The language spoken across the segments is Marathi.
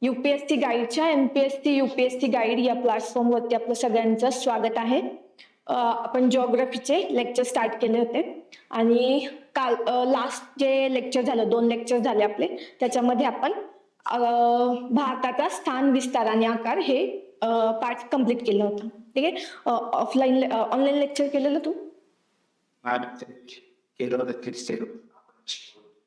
UPSC गाईडच्या MPSC UPSC गाईड या प्लॅटफॉर्मवरती आपलं सगळ्यांचं स्वागत आहे. आपण जिओग्राफीचे लेक्चर स्टार्ट केले होते आणि काल लास्ट जे लेक्चर झालं 2 लेक्चर झाले आपले, त्याच्यामध्ये आपण भारताचा स्थान विस्तार आणि आकार हे पार्ट कंप्लीट केलं होतं. ठीक आहे. ऑनलाईन लेक्चर केलेलं तू?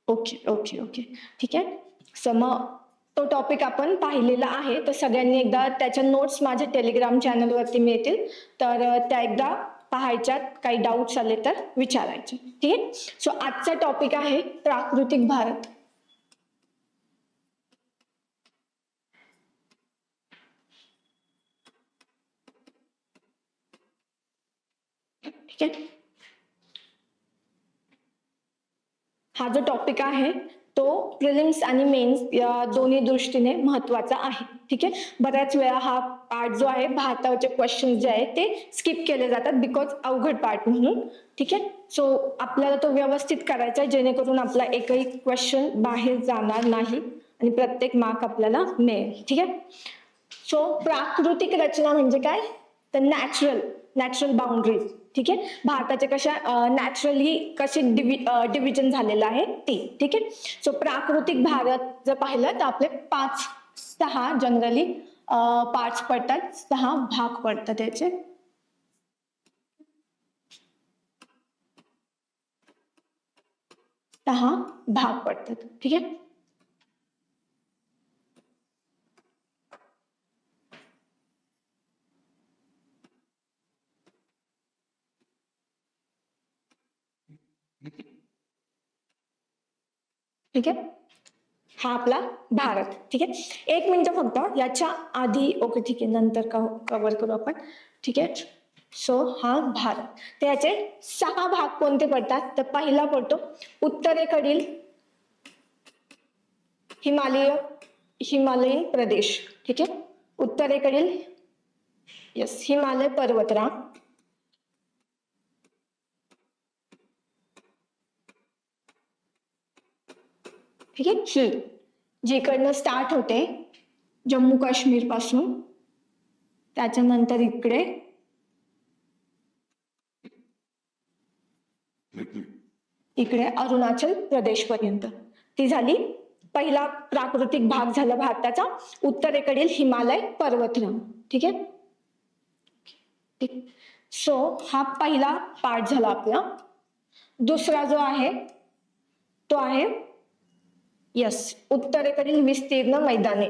ओके ओके ओके ठीक आहे. सो मग तो टॉपिक आपण पाहिलेला आहे, तर सगळ्यांनी एकदा त्याच्या नोट्स माझ्या टेलिग्राम चॅनलवरती मिळतील, तर त्या एकदा पाहायच्यात. काही डाऊट्स आले तर विचारायचे. ठीक आहे. सो आजचा टॉपिक आहे प्राकृतिक भारत. ठीक आहे. हा जो टॉपिक आहे तो प्रिलिम्स आणि मेन्स या दोन्ही दृष्टीने महत्वाचा आहे. ठीक आहे. बऱ्याच वेळा हा पार्ट जो आहे भारताचे क्वेश्चन जे आहेत ते स्किप केले जातात बिकॉज अवघड पार्ट म्हणून. ठीक आहे. सो आपल्याला तो व्यवस्थित करायचा आहे जेणेकरून आपला एकही क्वेश्चन बाहेर जाणार नाही आणि प्रत्येक मार्क आपल्याला मिळेल. ठीक आहे. सो प्राकृतिक रचना म्हणजे काय, तर नॅचरल बाउंड्रीज. ठीक आहे. भारताचे कशा नॅचरली कसे डिव्हिजन झालेलं आहे ते. ठीक आहे. सो प्राकृतिक भारत जर पाहिलं तर आपले 5-6 जनरली पार्ट्स पडतात, 6 भाग पडतात त्याचे. भाग पडतात. ठीक आहे. ठीक आहे. हा आपला भारत. ठीक आहे. 1 मिनिट फक्त याच्या आधी. ओके ठीक आहे, नंतर कव्हर करू आपण. ठीक आहे. सो हा भारत, तर याचे 6 भाग कोणते पडतात, तर पहिला पडतो उत्तरेकडील हिमालयीन प्रदेश. ठीक आहे. उत्तरेकडील हिमालय पर्वतरांग. ठीक आहे. जिकडनं स्टार्ट होते जम्मू काश्मीर पासून, त्याच्यानंतर इकडे अरुणाचल प्रदेश पर्यंत. ती झाली पहिला प्राकृतिक भाग झाला भारताचा, उत्तरेकडील हिमालय पर्वतरांग. ठीक आहे. सो हा पहिला पार्ट झाला आपला. दुसरा जो आहे तो आहे उत्तरेकडील विस्तीर्ण मैदाने.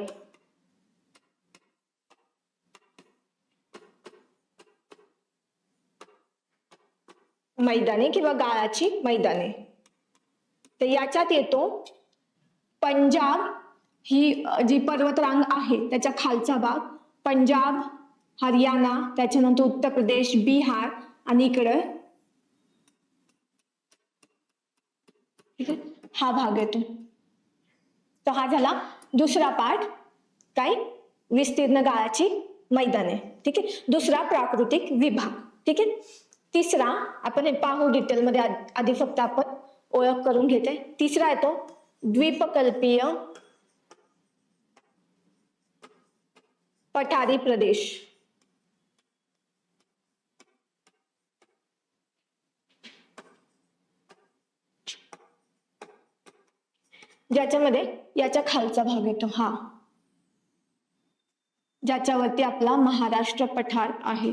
किंवा गाळाची मैदाने. तर याच्यात येतो पंजाब ही जी पर्वतरांग आहे त्याच्या खालचा भाग, पंजाब, हरियाणा, त्याच्यानंतर उत्तर प्रदेश, बिहार आणि इकडे हा भाग येतो. तर हा झाला दुसरा पार्ट, काय, विस्तीर्ण गाळाची मैदाने. ठीक आहे. दुसरा प्राकृतिक विभाग. ठीक आहे. तिसरा आपण हे पाहू डिटेलमध्ये, आधी फक्त आपण ओळख करून घेते. तिसरा येतो द्वीपकल्पीय पठारी प्रदेश. ज्याच्यामध्ये याच्या खालचा भाग येतो हा, ज्याच्यावरती आपला महाराष्ट्र पठार आहे.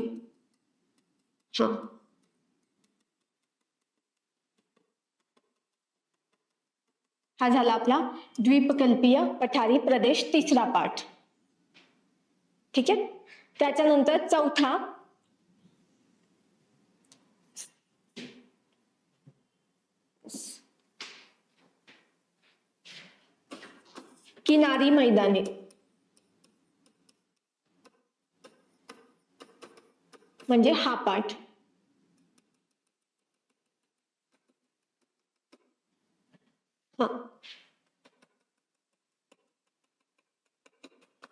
हा झाला आपला द्वीपकल्पीय पठारी प्रदेश, तिसरा पार्ट. ठीक आहे. त्याच्यानंतर चौथा किनारी मैदाने. म्हणजे हा पार्ट.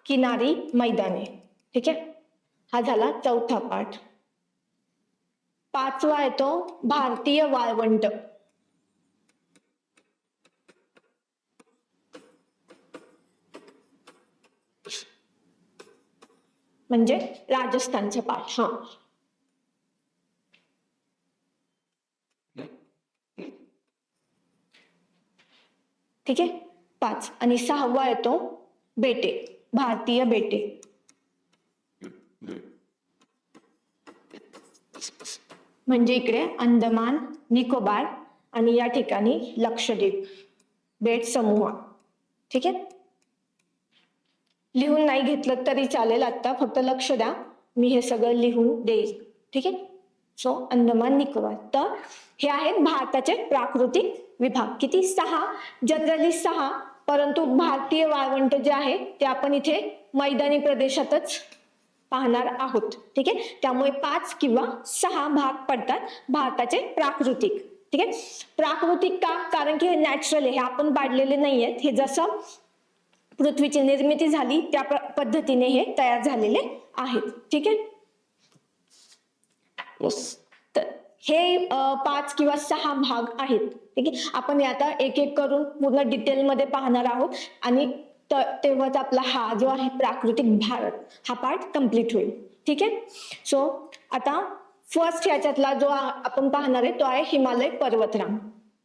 किनारी मैदाने. ठीक आहे. हा झाला चौथा पार्ट. पाचवा येतो भारतीय वाळवंट. म्हणजे राजस्थानचा पाठ. हा, ठीक आहे. 5 आणि 6वा येतो बेटे, भारतीय बेटे. म्हणजे इकडे अंदमान निकोबार आणि या ठिकाणी लक्षद्वीप बेट समूह. ठीक आहे. लिहून नाही घेतलं तरी चालेल, आता फक्त लक्ष द्या, मी हे सगळं लिहून देईल. ठीक आहे. सो अंदमान निकोबार. तर हे आहेत भारताचे प्राकृतिक विभाग. किती? 6. जनरली 6, परंतु भारतीय वाळवंट जे आहे ते आपण इथे मैदानी प्रदेशातच पाहणार आहोत. ठीक आहे. त्यामुळे 5 किंवा 6 भाग पडतात भारताचे प्राकृतिक. ठीक आहे. प्राकृतिक का? कारण की हे नॅचरल आहे, हे आपण पाडलेले नाहीयेत. हे जसं पृथ्वीची निर्मिती झाली त्या पद्धतीने हे तयार झालेले आहेत. ठीक आहे. तर हे 5 किंवा 6 भाग आहेत. ठीक आहे. आपण आता एक एक करून पूर्ण डिटेलमध्ये पाहणार आहोत आणि तेव्हाच आपला हा जो आहे प्राकृतिक भारत हा पार्ट कम्प्लीट होईल. ठीक आहे. सो आता फर्स्ट याच्यातला जो आपण पाहणार आहे तो आहे हिमालय पर्वतरांग.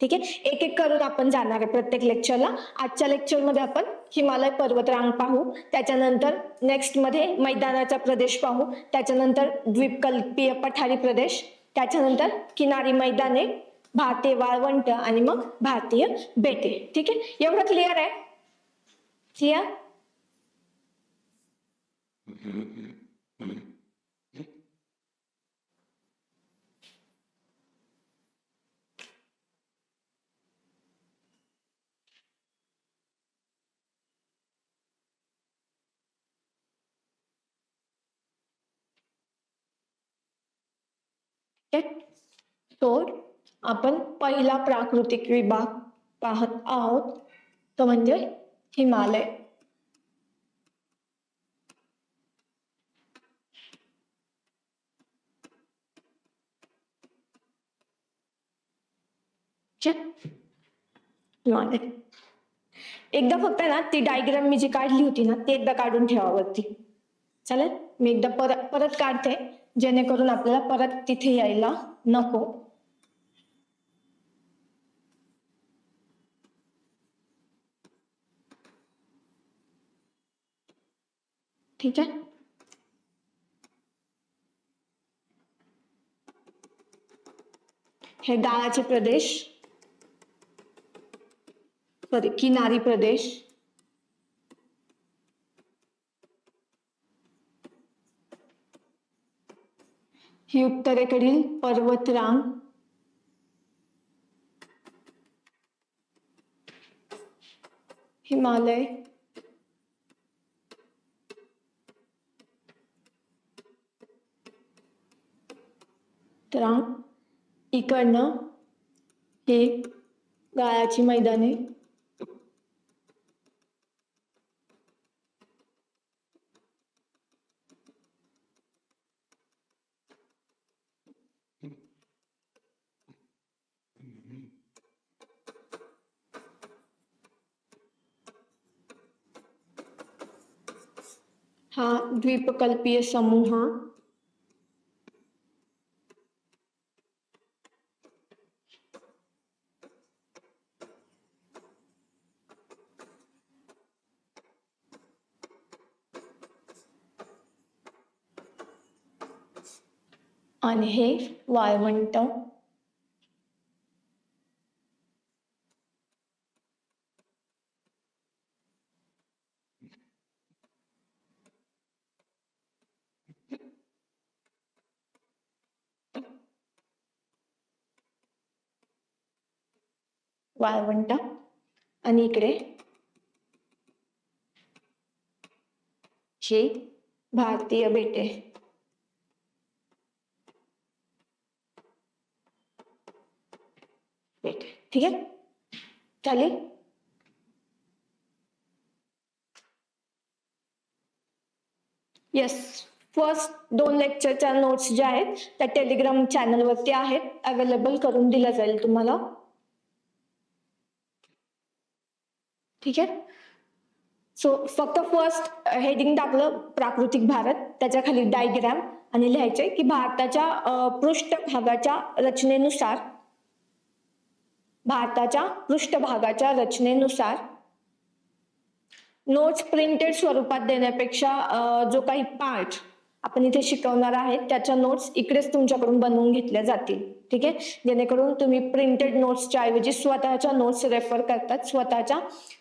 ठीक आहे. एक एक करून आपण जाणार आहे प्रत्येक लेक्चरला. आजच्या लेक्चरमध्ये आपण हिमालय पर्वतरांग पाहू, त्याच्यानंतर नेक्स्ट मध्ये मैदानाचा प्रदेश पाहू, त्याच्यानंतर द्वीपकल्पीय पठारी प्रदेश, त्याच्यानंतर किनारी मैदाने, भारतीय वाळवंट आणि मग भारतीय बेटे. ठीक आहे. एवढं क्लिअर आहे? क्लिअर? तो आपण पहिला प्राकृतिक विभाग पाहत आहोत, तो म्हणजे हिमालय. हिमालय एकदा फक्त ना ती डायग्राम मी जी काढली होती ना ती एकदा काढून ठेवावरती. चालेल. मी एकदा परत काढते जेणेकरून आपल्याला परत तिथे यायला नको. ठीक आहे. हे गाळाचे प्रदेश, सॉरी किनारी प्रदेश, ही उत्तरेकडील पर्वतरांग, हिमालय, रांग, इकडनं हे गाळाची मैदाने, हा द्वीपकल्पीय समूह, आणि हे वाळवंट. वाळवंट आणि इकडे हे भारतीय बेटे. ठीक आहे. चालेल. येस. फर्स्ट 2 लेक्चरच्या नोट्स ज्या आहेत त्या टेलिग्राम चॅनलवरती आहेत, अवेलेबल करून दिल्या जाईल तुम्हाला. ठीक आहे. सो फक्त फर्स्ट हेडिंग टाकलं प्राकृतिक भारत, त्याच्या खाली डायग्राम आणि लिहायचंय की भारताच्या पृष्ठभागाच्या रचनेनुसार नोट्स प्रिंटेड स्वरूपात देण्यापेक्षा जो काही पार्ट आपण इथे शिकवणार आहे त्याच्या नोट्स इकडेच तुमच्याकडून बनवून घेतल्या जातील, ठीक आहे, जेणेकरून तुम्ही प्रिंटेड नोट्सच्या ऐवजी स्वतःच्या नोट्स रेफर करतात, स्वतःच्या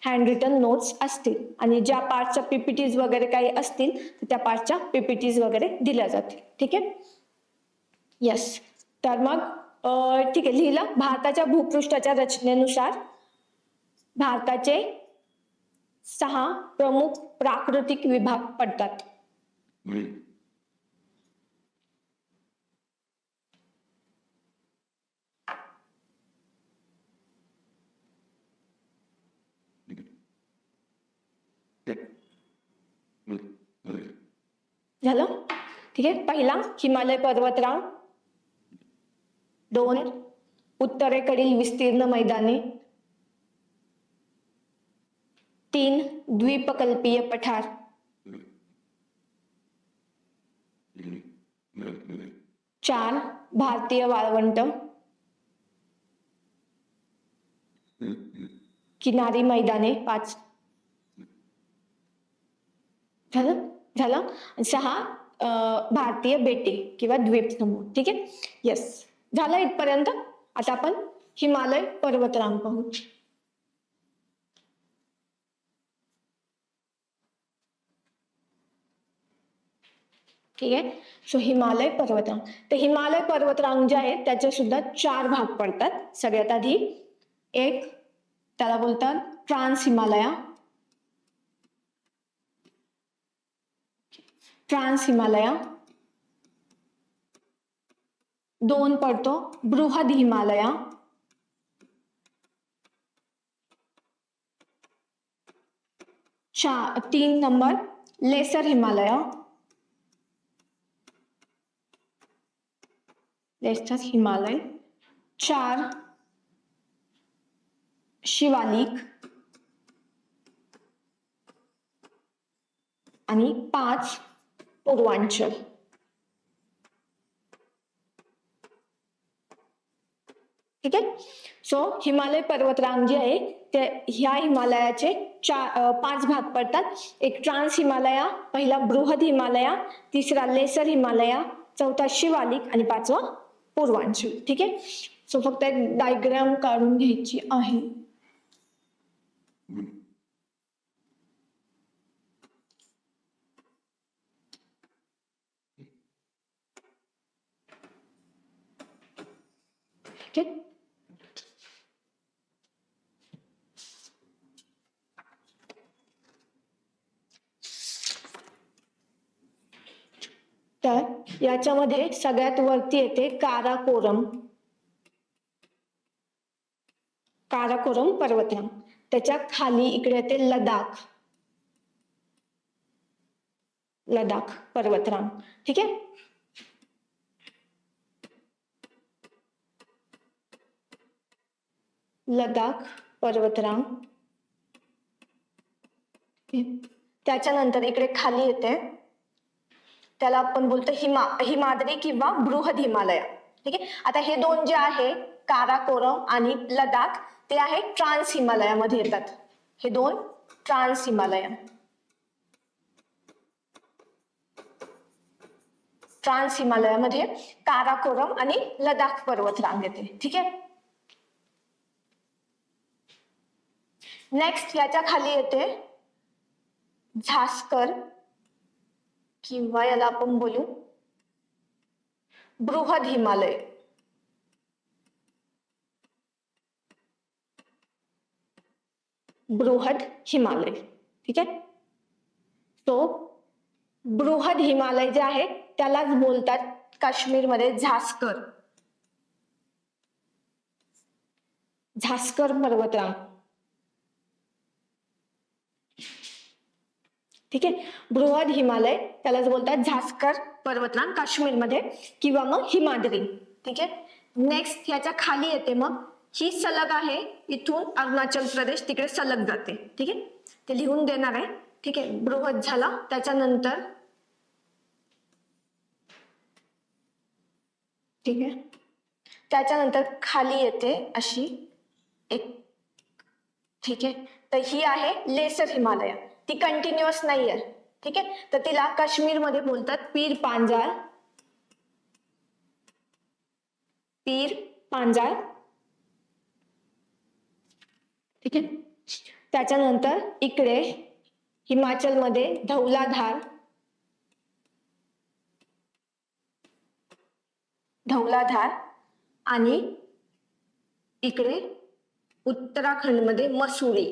हँड रिटन नोट्स असतील आणि ज्या पार्टच्या पीपीटीज वगैरे काही असतील त्या पार्टच्या पीपीटीज वगैरे दिल्या जातील, ठीक आहे. यस, तर मग ठीक आहे, लिहिलं. भारताच्या भूपृष्ठाच्या रचनेनुसार भारताचे 6 प्रमुख प्राकृतिक विभाग पडतात. झालं, ठीक आहे. पहिला हिमालय पर्वतरांग, 2 उत्तरेकडील विस्तीर्ण मैदाने, 3 द्वीपकल्पीय पठार, 4 भारतीय वाळवंट, किनारी मैदाने 5. झालं. 6 भारतीय बेटे किंवा द्वीप समूह, ठीक आहे. यस, झालं इथपर्यंत. आता आपण हिमालय पर्वतरांग पाहू. ठीक आहे. सो हिमालय पर्वतरांग, तर हिमालय पर्वतरांग जे आहे त्याचे सुद्धा 4 भाग पडतात. सगळ्यात आधी एक त्याला बोलतात ट्रान्स हिमालया, ट्रान्स हिमालया. 2 पडतो बृहद Himalaya, 3 number lesser Himalaya, lesser Himalaya, 4 Shivalik आणि 5 पूर्वांचल. ठीक आहे. सो हिमालय पर्वतरांग जी आहे ते ह्या हिमालयाचे 5 भाग पडतात. एक ट्रान्स हिमालया, पहिला बृहद हिमालया, तिसरा लेसर हिमालया, चौथा शिवालिक आणि 5वा पूर्वांचल. ठीक आहे. सो फक्त एक डायग्राम काढून घ्यायची आहे. ठीक आहे. तर याच्यामध्ये सगळ्यात वरती येते काराकोरम, काराकोरम पर्वतरांग. त्याच्या खाली इकडे येते लडाख, लडाख पर्वतरांग. ठीक आहे. लडाख पर्वतरांग. त्याच्यानंतर इकडे खाली येते त्याला आपण बोलतो हिमाद्री किंवा बृहद हिमालय. ठीक आहे. आता हे 2 जे आहे काराकोरम आणि लडाख ते आहे ट्रान्स हिमालयामध्ये येतात. हे 2 ट्रान्स हिमालय, ट्रान्स हिमालयामध्ये काराकोरम आणि लडाख पर्वतरांग येते. ठीक आहे. नेक्स्ट याच्या खाली येते झास्कर किंवा याला आपण बोलू बृहद हिमालय. बृहद हिमालय. ठीक आहे. तो बृहद हिमालय जे आहे त्यालाच बोलतात काश्मीरमध्ये झास्कर, झास्कर पर्वतरांग. ठीक आहे. बृहद हिमालय त्यालाच बोलतात झास्कर पर्वतरांग काश्मीरमध्ये किंवा मग हिमाद्री. ठीक आहे. नेक्स्ट याच्या खाली येते मग ही सलग आहे इथून अरुणाचल प्रदेश तिकडे सलग जाते. ठीक आहे. ते लिहून देणार आहे. ठीक आहे, बृहत झाला. त्याच्यानंतर ठीक आहे, त्याच्यानंतर खाली येते अशी एक, ठीक आहे. तर ही आहे लेसर हिमालय, ती कंटिन्युअस नाहीये. ठीक आहे, तर तिला काश्मीरमध्ये बोलतात पीर पांजाळ. पीर पांजाळ. ठीक आहे, त्याच्यानंतर इकडे हिमाचलमध्ये धौलाधार. धौलाधार. आणि इकडे उत्तराखंडमध्ये मसुरी.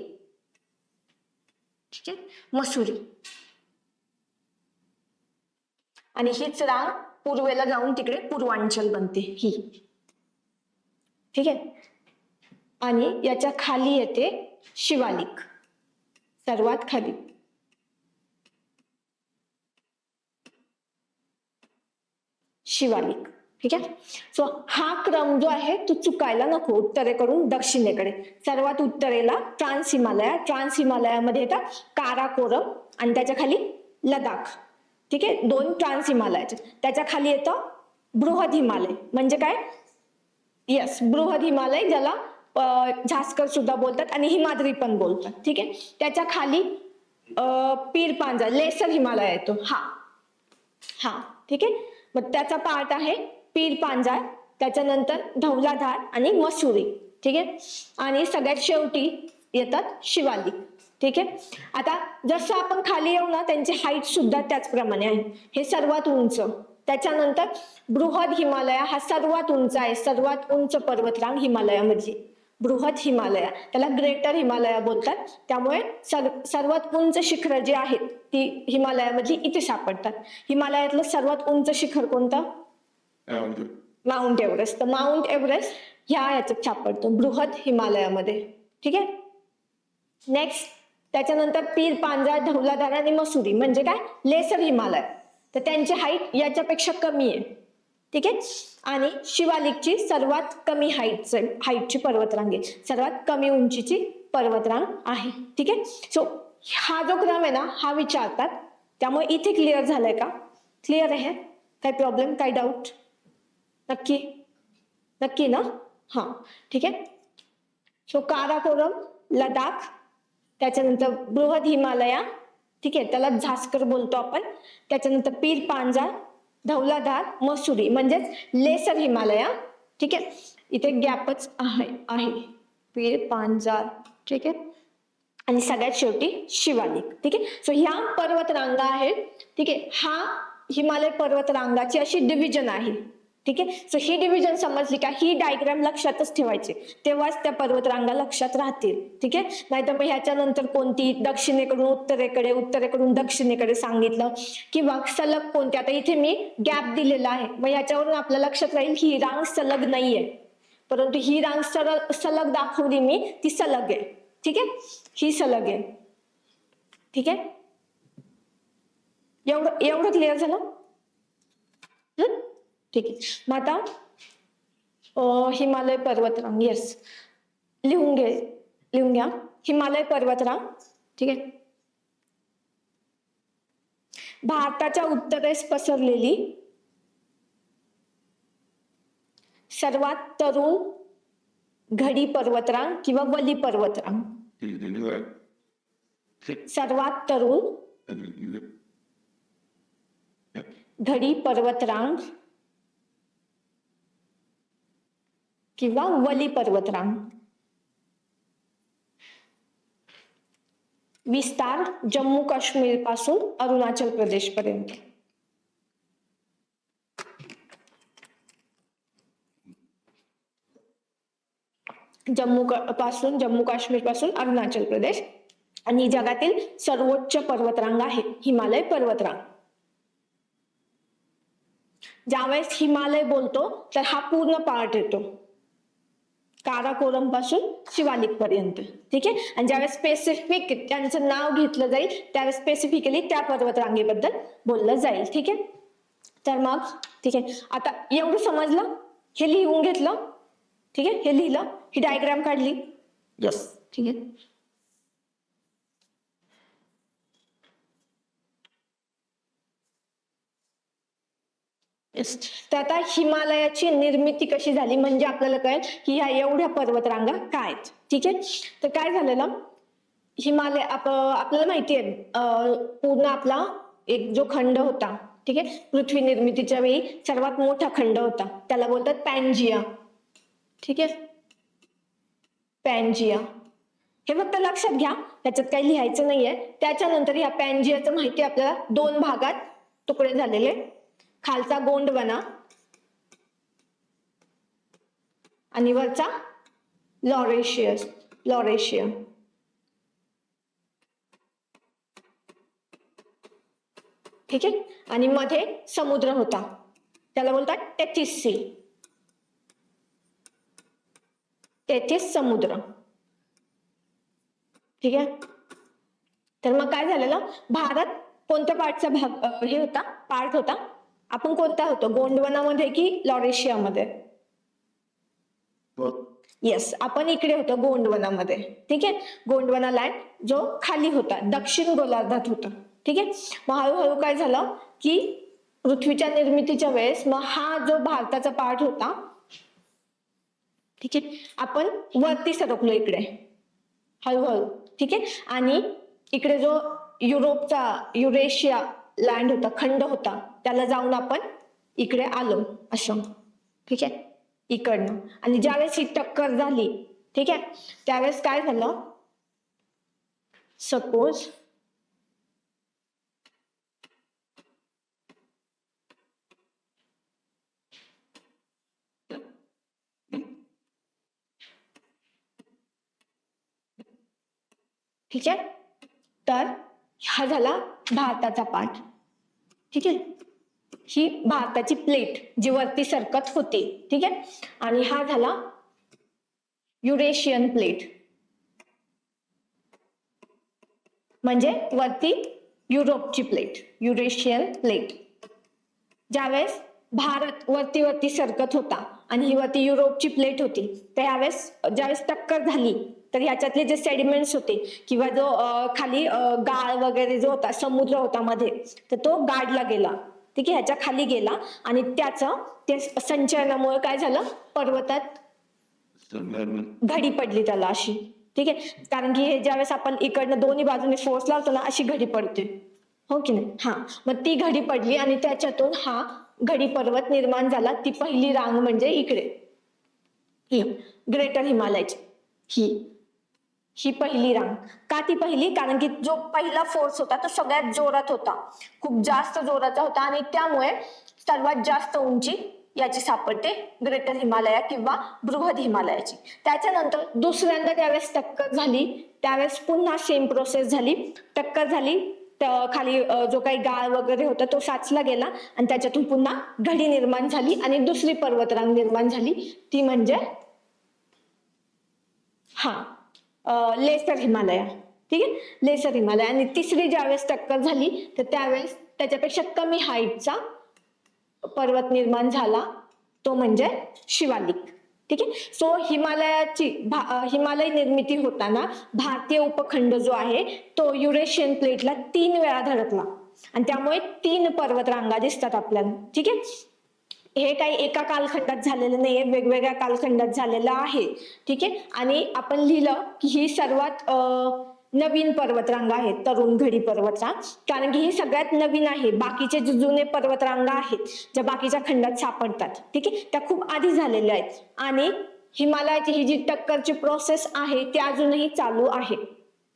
ठीक आहे, मसुरी. आणि हीच रांग पूर्वेला जाऊन तिकडे पूर्वांचल बनते ही. ठीक आहे, आणि याच्या खाली येते शिवालिक, सर्वात खाली. शिवालिक. ठीक आहे, सो हा क्रम जो आहे तो चुकायला नको, उत्तरेकडून दक्षिणेकडे. सर्वात उत्तरेला ट्रान्स हिमालया, ट्रान्स हिमालयामध्ये येतात काराकोरम आणि त्याच्या खाली लडाख. ठीक आहे, 2 ट्रान्स हिमालयाचे. त्याच्या खाली येतं बृहद हिमालय. म्हणजे काय? यस, बृहद हिमालय, ज्याला झास्कर सुद्धा बोलतात आणि हिमाद्री पण बोलतात. ठीक आहे, त्याच्या खाली पीर पांजाळ लेसर हिमालय येतो हा. हा, ठीक आहे, मग त्याचा पार्ट आहे पीर पांजाळ, त्याच्यानंतर धौलाधार आणि मसुरी. ठीक आहे, आणि सगळ्यात शेवटी येतात शिवालिक. ठीक आहे, आता जसं आपण खाली येऊ ना, त्यांची हाईट सुद्धा त्याचप्रमाणे आहे. हे सर्वात उंच, त्याच्यानंतर बृहद हिमालय हा सर्वात उंच आहे, सर्वात उंच पर्वतरांग हिमालयामधली बृहद हिमालय, त्याला ग्रेटर हिमालय बोलतात. त्यामुळे सर्वात उंच शिखर जी आहेत ती हिमालयामधली इथे सापडतात. हिमालयातलं सर्वात उंच शिखर कोणतं? Mount Everest. तर माउंट एव्हरेस्ट ह्या याच्यात सापडतो बृहद हिमालयामध्ये. ठीक आहे, नेक्स्ट त्याच्यानंतर पीर पांजाळ, धौलाधार आणि मसुरी म्हणजे काय? लेसर हिमालय. तर त्यांची हाईट याच्यापेक्षा कमी आहे. ठीक आहे, आणि शिवालिकची सर्वात कमी हाईटची पर्वतरांग आहे, सर्वात कमी उंचीची पर्वतरांग आहे. ठीक आहे, सो हा जो क्रम आहे ना हा विचारतात. त्यामुळे इथे क्लिअर झालंय का? क्लिअर आहे? काही प्रॉब्लेम, काही डाऊट? नक्की नक्की ना? हा, ठीक आहे. सो काराकोरम, लडाख, त्याच्यानंतर बृहद हिमालया, ठीक आहे, त्याला झास्कर बोलतो आपण. त्याच्यानंतर पीर पांजाळ, धौलाधार, मसुरी म्हणजेच लेसर हिमालया. ठीक आहे, इथे गॅपच आहे पीर पांजाळ. ठीक आहे, आणि सगळ्यात शेवटी शिवालिक. ठीक आहे, सो ह्या पर्वतरांगा आहेत. ठीक आहे, हा हिमालय पर्वतरांगाची अशी डिव्हिजन आहे. ठीक आहे, सो ही डिव्हिजन समजली का? ही डायग्राम लक्षातच ठेवायची, तेव्हाच त्या पर्वतरांगा लक्षात राहतील. ठीक आहे, नाहीतर मग ह्याच्यानंतर कोणती दक्षिणेकडून उत्तरेकडे, उत्तरेकडून दक्षिणेकडे सांगितलं, किंवा सलग कोणती, आता इथे मी गॅप दिलेला आहे, मग याच्यावरून आपल्या लक्षात राहील ही रांग सलग नाहीये, परंतु ही रांग सलग दाखवली मी, ती सलग आहे. ठीक आहे, ही सलग आहे. ठीक आहे, एवढं क्लिअर झालं? ठीक आहे, मग आता हिमालय पर्वतरांग, येस, लिहून घ्या हिमालय पर्वतरांग. ठीक आहे, भारताच्या उत्तरेस पसरलेली सर्वात तरुण घडी पर्वतरांग किंवा वली पर्वतरांग. सर्वात तरुण घडी पर्वतरांग किंवा वली पर्वतरांग. विस्तार जम्मू काश्मीर पासून अरुणाचल प्रदेश पर्यंत. जम्मू काश्मीर पासून अरुणाचल प्रदेश. आणि जगातील सर्वोच्च पर्वतरांग आहे हिमालय पर्वतरांग. ज्यावेळेस हिमालय बोलतो तर हा पूर्ण पार्ट येतो, काराकोरम पासून शिवालिक पर्यंत. ठीक आहे, आणि ज्यावेळेस स्पेसिफिक त्यांचं नाव घेतलं जाईल त्यावेळेस स्पेसिफिकली त्या पर्वतरांगेबद्दल बोललं जाईल. ठीक आहे, तर मग ठीक आहे, आता एवढं समजलं, हे लिहून घेतलं. ठीक आहे, हे लिहिलं, ही डायग्राम काढली. यस, ठीक आहे. तर आता हिमालयाची निर्मिती कशी झाली म्हणजे आपल्याला कळेल की ह्या एवढ्या पर्वतरांगा काय आहेत. ठीक आहे, तर काय झालेलं, हिमालय आपल्याला माहिती आहे पूर्ण आपला एक जो खंड होता, ठीक आहे, पृथ्वी निर्मितीच्या वेळी सर्वात मोठा खंड होता, त्याला बोलतात पॅनजिया. ठीक आहे, पॅनजिया हे फक्त लक्षात घ्या, त्याच्यात काही लिहायचं नाहीये. त्याच्यानंतर ह्या पॅनजियाचं माहिती आपल्याला 2 भागात तुकडे झालेले, खालचा गोंडवाना आणि वरचा लॉरेशिया. ठीक आहे, आणि मध्ये समुद्र होता, त्याला बोलतात टेथिस सी, टेथिस समुद्र. ठीक आहे, तर मग काय झालेलं, भारत कोणत्या पार्टचा भाग हे होता, पार्ट होता, आपण कोणता होतो, गोंडवनामध्ये की लॉरेशियामध्ये? येस, आपण इकडे होतो गोंडवनामध्ये. ठीक आहे, गोंडवना लँड जो खाली होता, दक्षिण गोलार्धात होता. ठीक आहे, मग हळूहळू काय झालं की पृथ्वीच्या निर्मितीच्या वेळेस मग हा जो भारताचा पार्ट होता, ठीक आहे, आपण वरती सरकलो इकडे हळूहळू. ठीक आहे, आणि इकडे जो युरेशिया लँड होता, खंड होता, त्याला जाऊन आपण इकडे आलो असं. ठीक आहे, इकडनं. आणि ज्यावेळेस ही टक्कर झाली, ठीक आहे, त्यावेळेस काय झालं, सपोज ठीक आहे, तर हा झाला भारताचा पार्ट. ठीक आहे, ही भारताची प्लेट जी वरती सरकत होती. ठीक आहे, आणि हा झाला युरेशियन प्लेट, म्हणजे वरती युरोपची प्लेट, युरेशियन प्लेट. ज्यावेळेस भारत वरती सरकत होता आणि ही वरती युरोपची प्लेट होती, तर यावेळेस ज्यावेळेस टक्कर झाली तर ह्याच्यातले जे सेडिमेंट्स होते किंवा जो खाली गाळ वगैरे जो होता, समुद्र होता मध्ये, तर तो गाडला गेला. ठीक आहे, ह्याच्या खाली गेला आणि त्याचं ते संचयनामुळे काय झालं, पर्वतात घडी पडली त्याला अशी. ठीक आहे, कारण की हे ज्यावेळेस आपण इकडनं दोन्ही बाजूने फोर्स लावतो ना, अशी घडी पडते, हो की नाही? हा, मग ती घडी पडली आणि त्याच्यातून हा घडी पर्वत निर्माण झाला. ती पहिली रांग म्हणजे इकडे ही ग्रेटर हिमालयाची, ही पहिली रांग. का ती पहिली? कारण की जो पहिला फोर्स होता तो सगळ्यात जोरात होता, खूप जास्त जोराचा होता, आणि त्यामुळे सर्वात जास्त उंची याची सापडते ग्रेटर हिमालया किंवा बृहद हिमालयाची. त्याच्यानंतर दुसऱ्यांदा त्यावेळेस टक्कर झाली, त्यावेळेस पुन्हा सेम प्रोसेस झाली, टक्कर झाली, खाली जो काही गाळ वगैरे होता तो साचला गेला आणि त्याच्यातून पुन्हा घडी निर्माण झाली आणि दुसरी पर्वतरांग निर्माण झाली, ती म्हणजे लेसर हिमालया. ठीक आहे, लेसर हिमालय. आणि तिसरी ज्यावेळेस टक्कर झाली तर त्यावेळेस त्याच्यापेक्षा कमी हाईटचा पर्वत निर्माण झाला, तो म्हणजे शिवालिक. ठीक आहे, सो हिमालय निर्मिती होताना भारतीय उपखंड जो आहे तो युरेशियन प्लेटला 3 वेळा धडकला आणि त्यामुळे 3 पर्वतरांगा दिसतात आपल्याला. ठीक आहे, हे काही एका कालखंडात झालेलं नाहीये, वेगवेगळ्या कालखंडात झालेलं आहे. ठीक आहे, आणि आपण लिहिलं की ही सर्वात नवीन पर्वतरांगा आहे, तरुण घडी पर्वतरांग, कारण की ही सगळ्यात नवीन आहे. बाकीचे जे जुने पर्वतरांगा आहेत ज्या बाकीच्या खंडात सापडतात, ठीक आहे, त्या खूप आधी झालेल्या आहेत. आणि हिमालयाची ही जी टक्करची प्रोसेस आहे ती अजूनही चालू आहे.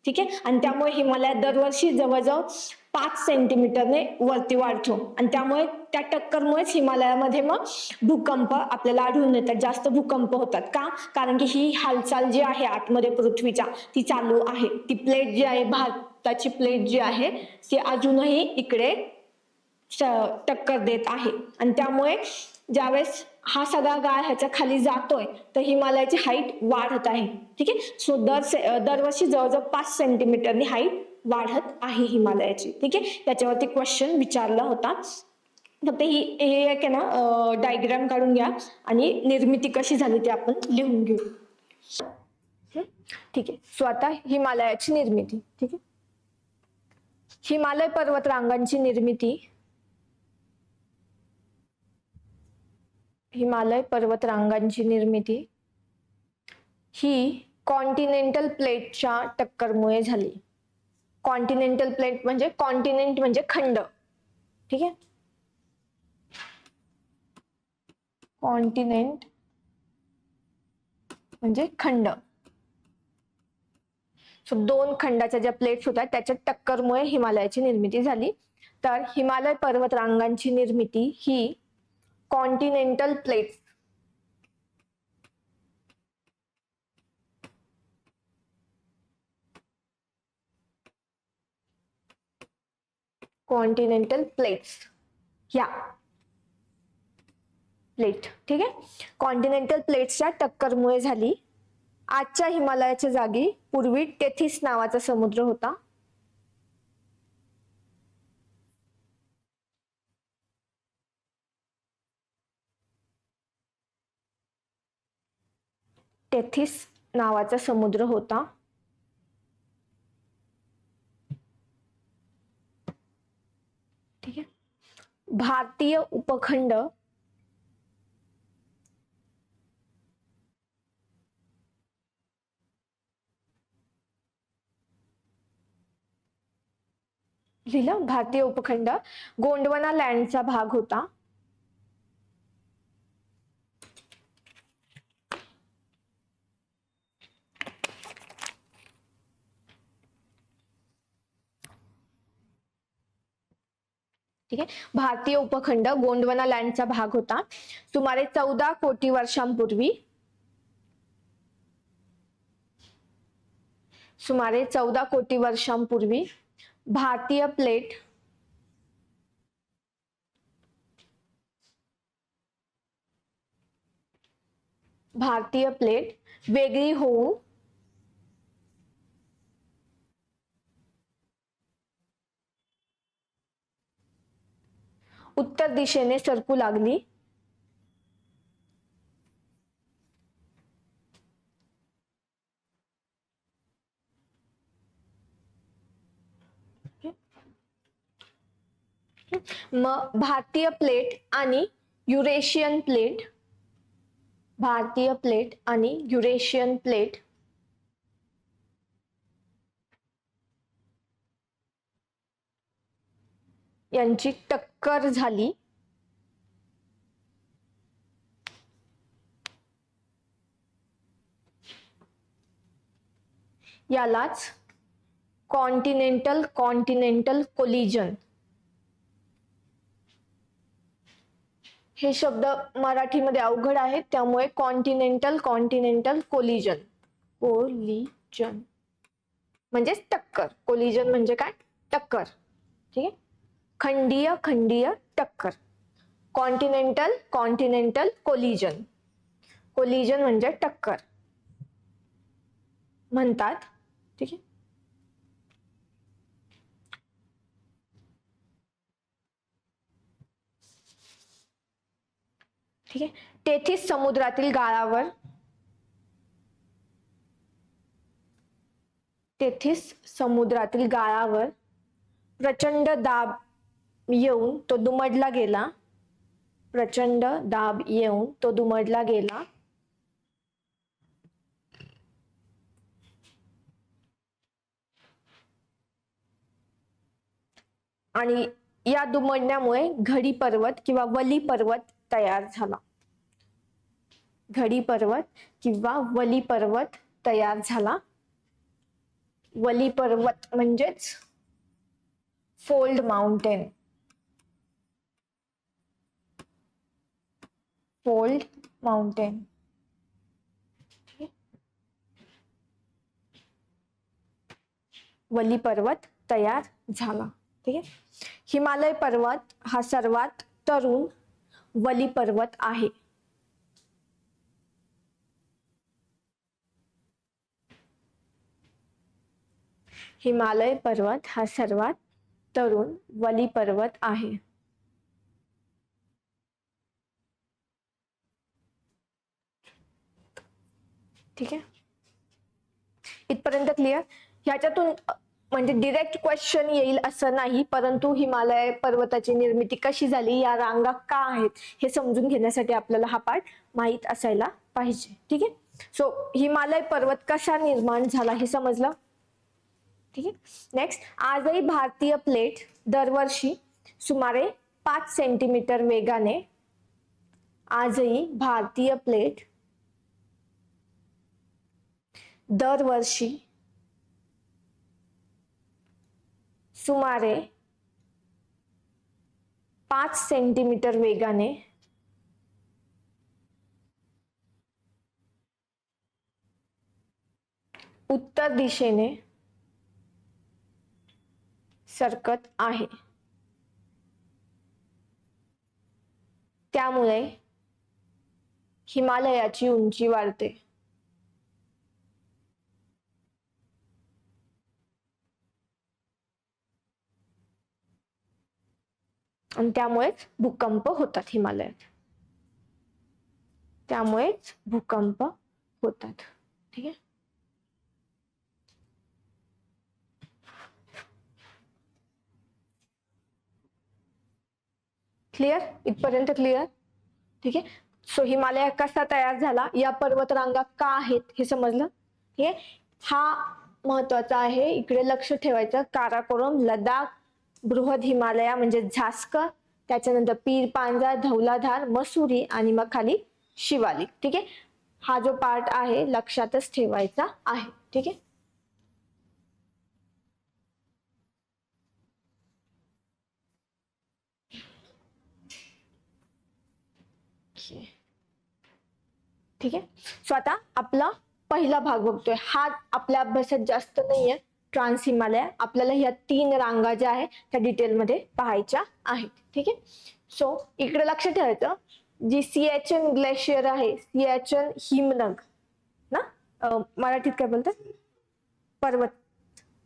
ठीक आहे, आणि त्यामुळे हिमालय दरवर्षी जवळजवळ 5 सेंटीमीटरने वरती वाढतो आणि त्यामुळे त्या टक्करमुळेच हिमालयामध्ये मग भूकंप आपल्याला आढळून येतात, जास्त भूकंप होतात. का? कारण की ही हालचाल जी आहे आतमध्ये पृथ्वीच्या ती चालू आहे. ती प्लेट जी आहे, भारताची प्लेट जी आहे ती अजूनही इकडे टक्कर देत आहे आणि त्यामुळे ज्यावेळेस हा सगळा गाळ ह्याच्या खाली जातोय तर हिमालयाची हाईट वाढत आहे. ठीक आहे, सो दरवर्षी जवळजवळ 5 सेंटीमीटरनी हाईट वाढत आहे हिमालयाची. ठीक आहे, त्याच्यावरती क्वेश्चन विचारला होता. फक्त हे एक आहे ना, डायग्राम काढून घ्या आणि निर्मिती कशी झाली ते आपण लिहून घेऊ. ठीक आहे, सो आता हिमालयाची निर्मिती. ठीक आहे, हिमालय पर्वतरांगांची निर्मिती हिमालय पर्वतरांगांची निर्मिती ही कॉन्टिनेंटल प्लेटच्या टक्करमुळे झाली. कॉन्टिनेंटल प्लेट म्हणजे कॉन्टिनेंट म्हणजे खंड, ठीक आहे. कॉन्टिनेंट म्हणजे खंड. सो दोन खंडाच्या ज्या प्लेट्स होत्या त्याच्या टक्करमुळे हिमालयाची निर्मिती झाली. तर हिमालय पर्वतरांगांची निर्मिती ही कॉन्टिनेंटल प्लेट्स कॉन्टिनेंटल प्लेट्स या प्लेट, ठीक आहे. कॉन्टिनेंटल प्लेट्सच्या टक्करमुळे झाली. आजच्या हिमालयाच्या जागी पूर्वी टेथिस नावाचा समुद्र होता. टेथिस नावाचा समुद्र होता. ठीक आहे. भारतीय उपखंड लिहिलं. भारतीय उपखंड गोंडवाना लँडचा भाग होता. ठीक आहे. भारतीय उपखंड गोंडवाना लँडचा भाग होता. सुमारे 14 कोटी वर्षांपूर्वी भारतीय प्लेट वेगळी होऊन उत्तर दिशेने सरकू लागली. मग भारतीय प्लेट आणि युरेशियन प्लेट यांची टक्कर झाली. यालाच कॉन्टिनेंटल कोलिजन. हे शब्द मराठीमध्ये अवघड आहेत त्यामुळे कॉन्टिनेंटल कोलिजन म्हणजे टक्कर. कोलिजन म्हणजे काय? टक्कर. ठीक आहे. खंडीय टक्कर. कॉन्टिनेंटल कोलिजन म्हणजे टक्कर म्हणतात. ठीक आहे. ठीक आहे. टेथिस समुद्रातील गाळावर प्रचंड दाब येऊन तो दुमडला गेला. आणि या दुमडण्यामुळे घडी पर्वत किंवा वली पर्वत तयार झाला. वली पर्वत म्हणजेच फोल्ड माउंटेन. वली पर्वत तयार झाला. ठीक आहे. हिमालय पर्वत हा सर्वात तरुण वली पर्वत आहे. हिमालय पर्वत हा सर्वात तरुण वली पर्वत आहे. ठीक आहे. इथपर्यंत क्लिअर. ह्याच्यातून म्हणजे डिरेक्ट क्वेश्चन येईल असं नाही, परंतु हिमालय पर्वताची निर्मिती कशी झाली, या रांगा का आहेत हे समजून घेण्यासाठी आपल्याला हा पाठ माहित असायला पाहिजे. ठीक आहे. सो हिमालय पर्वत कसा निर्माण झाला हे समजलं. ठीक आहे. नेक्स्ट, आजही भारतीय प्लेट दरवर्षी सुमारे 5 सेंटीमीटर वेगाने, आजही भारतीय प्लेट दरवर्षी सुमारे 5 सेंटीमीटर वेगाने उत्तर दिशेने सरकत आहे. त्यामुळे हिमालयाची उंची वाढते. आणि त्यामुळेच भूकंप होतात हिमालयात. त्यामुळेच भूकंप होतात. ठीक आहे. क्लिअर? इथपर्यंत क्लिअर? ठीक आहे. सो हिमालय कसा तयार झाला, या पर्वतरांगा का आहेत हे समजलं. ठीक आहे. हा महत्वाचा आहे, इकडे लक्ष ठेवायचं. काराकोरम, लडाख, बृहद हिमालया म्हणजे झास्कर, त्याच्यानंतर पीर पांजा, धौलाधार, मसुरी आणि मग खाली शिवालिक. ठीक आहे. हा जो पार्ट आहे लक्षातच ठेवायचा आहे. ठीक आहे. ठीक आहे. सो आता आपला पहिला भाग बघतोय, हा आपल्या अभ्यासात जास्त नाहीये. ट्रान्स हिमालय, आपल्याला ह्या 3 रांगा ज्या आहेत त्या डिटेलमध्ये पाहायच्या आहेत. ठीक आहे. सो इकडे लक्ष ठेवायचं, जी सियाचन ग्लेशियर आहे, सियाचन हिमनग ना, मराठीत काय बोलतात, पर्वत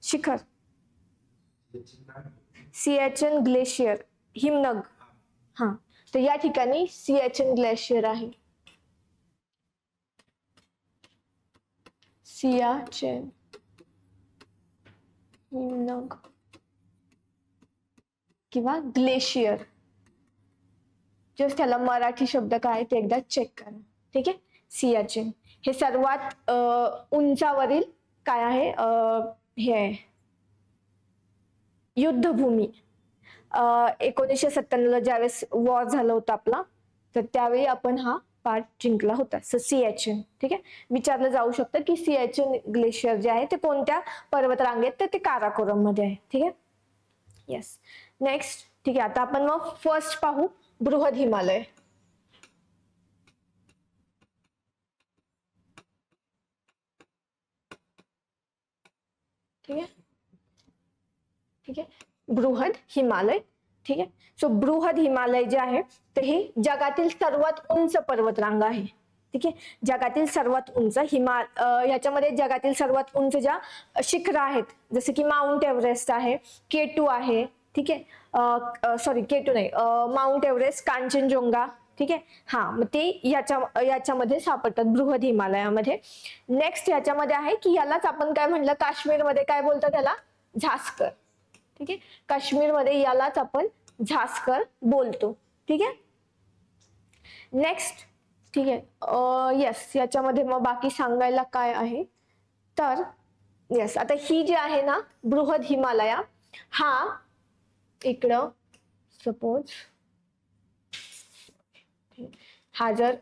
शिखर, सियाचन ग्लेशियर हिमनग. हा, तर या ठिकाणी सियाचन ग्लेशियर आहे. सियाचेन हिमनग किंवा ग्लेशियर, जस्ट त्याला मराठी शब्द काय ते एकदा चेक करा. ठीक आहे. सियाचेन हे सर्वात उंचावरील काय आहे, हे युद्धभूमी. 1997 ज्यावेळेस वॉर झालं होतं आपला, तर त्यावेळी आपण हा पार्ट जिंकला होता. सियाचेन. ठीक आहे. विचारलं जाऊ शकतं की सियाचेन ग्लेशियर जे आहे ते कोणत्या पर्वतरांगेत, तर ते काराकोरम मध्ये आहे. ठीक आहे. येस. नेक्स्ट. ठीक आहे. आता आपण मग फर्स्ट पाहू, बृहद हिमालय. ठीक आहे. ठीक आहे. बृहद हिमालय. ठीक आहे. सो बृहद हिमालय जे आहे तर हे जगातील सर्वात उंच पर्वतरांगा आहे. ठीक आहे. जगातील सर्वात उंच याच्यामध्ये जगातील सर्वात उंच ज्या शिखर आहेत, जसे की माउंट एव्हरेस्ट आहे, K2 आहे. ठीक आहे. सॉरी, K2 नाही, माउंट एव्हरेस्ट, कांचनजोंगा. ठीक आहे. हा, मग ते याच्यामध्ये सापडतात बृहद हिमालयामध्ये. नेक्स्ट याच्यामध्ये आहे की यालाच आपण काय म्हणलं, काश्मीरमध्ये काय बोलतात त्याला, झास्कर. ठीक आहे. काश्मीरमध्ये यालाच आपण झास्कर बोलतो. ठीक आहे. नेक्स्ट. ठीक आहे. येस, याच्यामध्ये मग बाकी सांगायला काय आहे, तर येस, आता ही जी आहे ना बृहद हिमालया, हा इकडं सपोज हा जर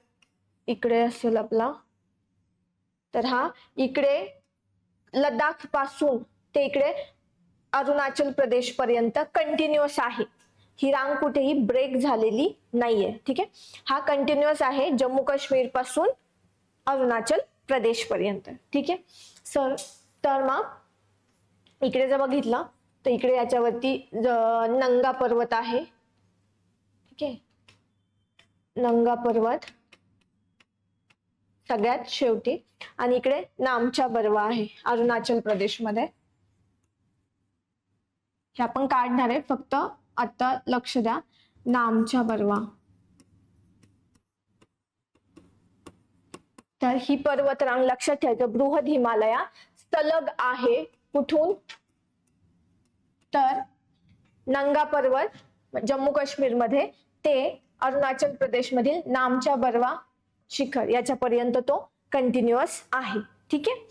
इकडे असेल आपला, तर हा इकडे लडाख पासून ते इकडे अरुणाचल प्रदेश पर्यंत कंटिन्युअस आहे. ही रांग कुठेही ब्रेक झालेली नाहीये. ठीक आहे. हा कंटिन्युअस आहे जम्मू काश्मीर पासून अरुणाचल प्रदेश पर्यंत. ठीक आहे. सर, तर मग इकडे जर बघितलं तर इकडे याच्यावरती नंगा पर्वत आहे. ठीक आहे. नंगा पर्वत सगळ्यात शेवटी, आणि इकडे नामचा बर्वा आहे अरुणाचल प्रदेश मध्ये. हे आपण काढणार आहे, फक्त आता लक्ष द्या, नामचा बर्वा. तर ही पर्वतरांग लक्षात ठेवायचं, बृहद हिमालया सलग आहे कुठून, तर नंगा पर्वत जम्मू काश्मीर मध्ये ते अरुणाचल प्रदेश मधील नामच्या बर्वा शिखर याच्यापर्यंत तो कंटिन्युअस आहे. ठीक आहे,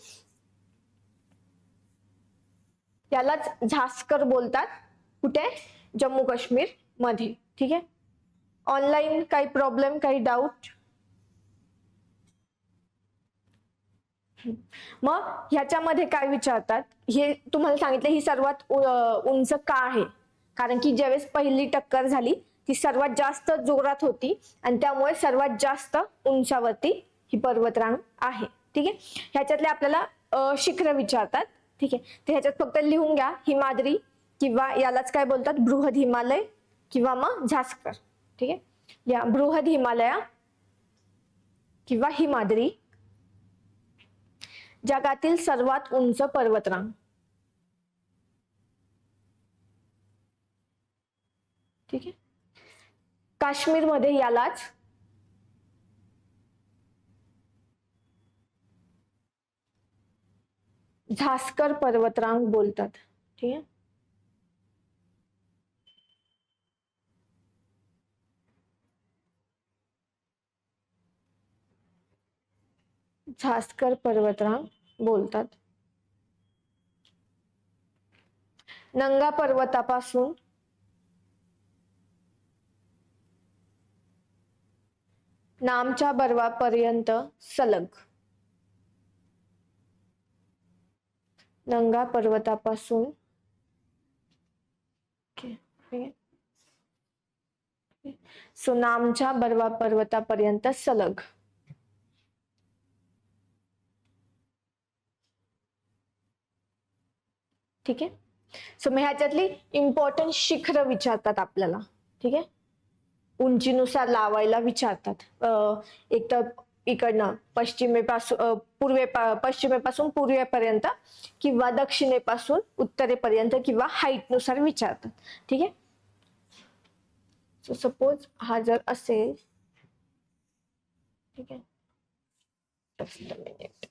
यालाच झास्कर बोलतात. कुठे? जम्मू काश्मीर मध्ये. ठीक आहे, ऑनलाईन काही प्रॉब्लेम, काही डाऊट? मग ह्याच्यामध्ये काय विचारतात, हे तुम्हाला सांगितलं ही सर्वात उंच का आहे, कारण की ज्यावेळेस पहिली टक्कर झाली ती सर्वात जास्त जोरात होती आणि त्यामुळे सर्वात जास्त उंचावरती ही पर्वतरांग आहे. ठीक आहे, ह्याच्यातले आपल्याला शिखर विचारतात. ठीक आहे, तर ह्याच्यात फक्त लिहून घ्या हिमाद्री किंवा यालाच काय बोलतात बृहद हिमालय किंवा मग झास्कर. ठीक आहे, या बृहद हिमालया किंवा हिमाद्री जगातील सर्वात उंच पर्वतरांग. ठीक आहे, काश्मीरमध्ये यालाच झास्कर पर्वतरांग बोलतात. ठीक आहे, झास्कर पर्वतरांग बोलतात. नंगा पर्वतापासून नामच्या बर्वापर्यंत सलग. नंगा पर्वतापासून सो नामच्या बर्वा पर्वतापर्यंत सलग. ठीक आहे, सो मग ह्याच्यातली इम्पॉर्टंट शिखर विचारतात आपल्याला. ठीक आहे, उंचीनुसार लावायला विचारतात. एक तर इकडनं पश्चिमेपासून पूर्वेपर्यंत किंवा दक्षिणेपासून उत्तरेपर्यंत किंवा हाईट नुसार विचारतात. ठीक आहे, सो सपोज हा जर असेल, ठीक आहे, जस्ट अ मिनिट.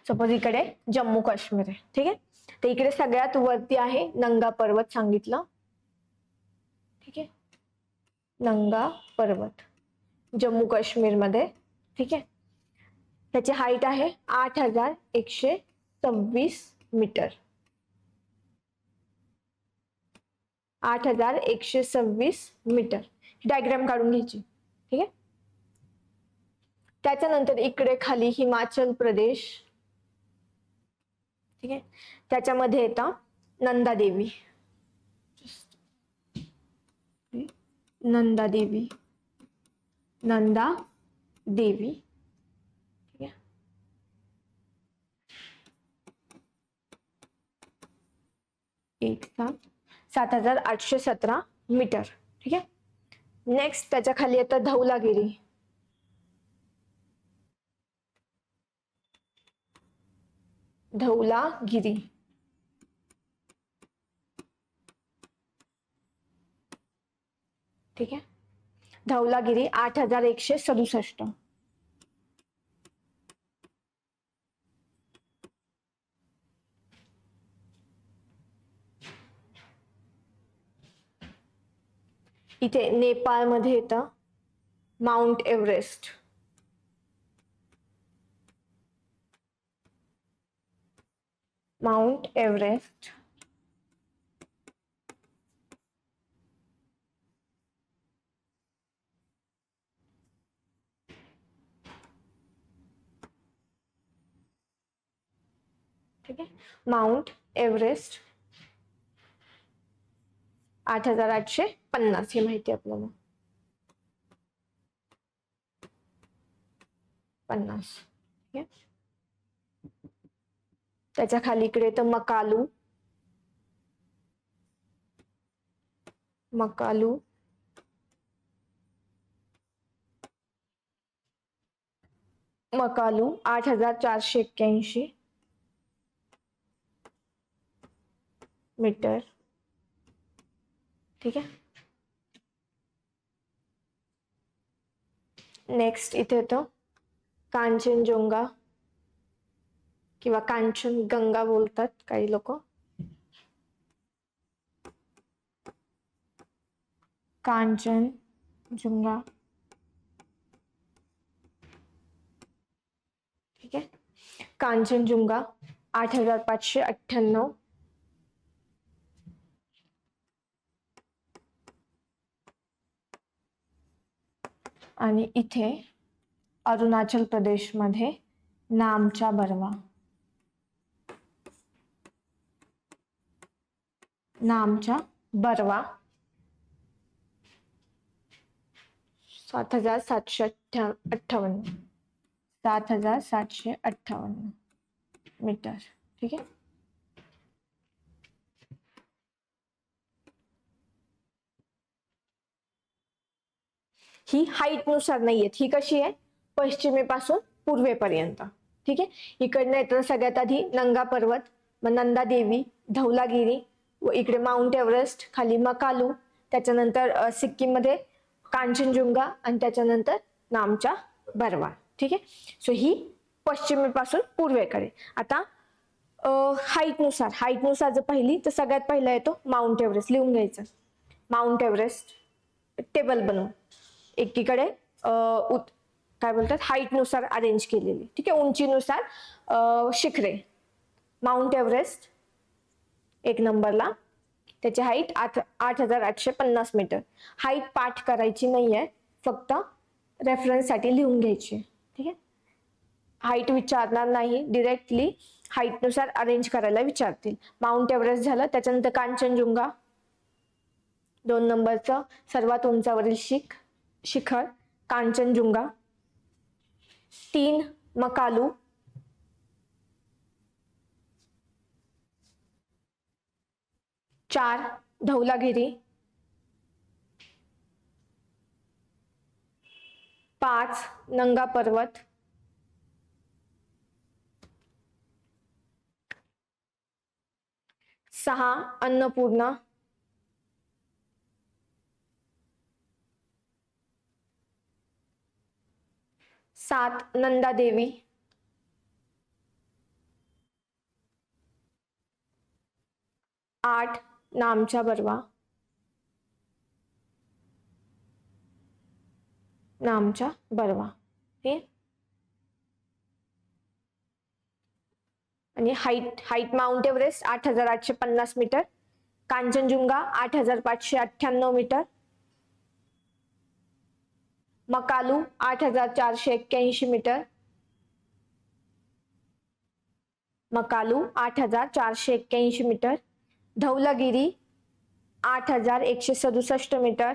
सपोज इकडे जम्मू काश्मीर आहे. ठीक आहे, तर इकडे सगळ्यात वरती आहे नंगा पर्वत सांगितलं. ठीक आहे, नंगा पर्वत जम्मू काश्मीर मध्ये. ठीक आहे, त्याची हाईट आहे 8126 मीटर. 8126 मीटर. डायग्राम काढून घ्यायची. ठीक आहे, त्याच्यानंतर इकडे खाली हिमाचल प्रदेश. ठीक आहे, त्याच्यामध्ये येतं नंदा देवी. नंदा देवी, नंदा देवी. ठीक आहे, एक 7817 मीटर. ठीक आहे, नेक्स्ट त्याच्या खाली येतं धौलागिरी. धौलागिरी. ठीक आहे, धौलागिरी 8167. इथे नेपाळमध्ये येतं माउंट एव्हरेस्ट. Mount Everest. ठीक आहे, माउंट एव्हरेस्ट 8850 ही माहिती आपल्याला. 50. ठीक आहे, त्याच्या खाली इकडे तर मकालू. मकालू मकालू 8481 मीटर. ठीक आहे, नेक्स्ट इथे येतं कांचनजोंगा. किंवा कांचनगंगा बोलतात काही लोक. कांचनजुंगा. ठीक आहे. कांचनजुंगा 8598. आणि इथे अरुणाचल प्रदेश मध्ये नामचा बरवा. नामचा बरवा 7758. 7758 मीटर. ठीक आहे. ही हाईट नुसार नाहीये, ही कशी आहे पश्चिमेपासून पूर्वेपर्यंत. ठीक आहे. इकडनं येतं सगळ्यात आधी नंगा पर्वत, मग नंदा देवी, धौलागिरी, व इकडे माउंट एव्हरेस्ट, खाली मकालू, त्याच्यानंतर सिक्कीम मध्ये कांचनजुंगा आणि त्याच्यानंतर नामचा बरवा. ठीक आहे. सो ही पश्चिमेपासून पूर्वेकडे. आता हाईट नुसार जर पाहिली तर सगळ्यात पहिला येतो माउंट एव्हरेस्ट. लिहून घ्यायचं माउंट एव्हरेस्ट, टेबल बनवून एकीकडे काय बोलतात हाईट नुसार अरेंज केलेली. ठीक आहे. उंचीनुसार शिखरे. माउंट एव्हरेस्ट 1 नंबरला, त्याची हाईट 8850 मीटर. हाईट पाठ करायची नाहीये, फक्त रेफरन्स साठी लिहून घ्यायची. ठीक आहे. हाईट विचारणार नाही, डिरेक्टली हाईट नुसार अरेंज करायला विचारतील. माउंट एव्हरेस्ट झालं, त्याच्यानंतर कांचनजुंगा 2 नंबरचं सर्वात उंचावरील शिखर कांचनजुंगा. 3 मकालू. 4 धौलागिरी. 5 नंगा पर्वत. 6 अन्नपूर्णा. 7 नंदा देवी. 8 नामचा बरवा. नामचा बरवा. ठीक. आणि height mount Everest 8850 metre, Kanchenjunga 8598 metre, Makalu 8481 metre. Makalu 8481 metre. Dhaulagiri 8167 metre.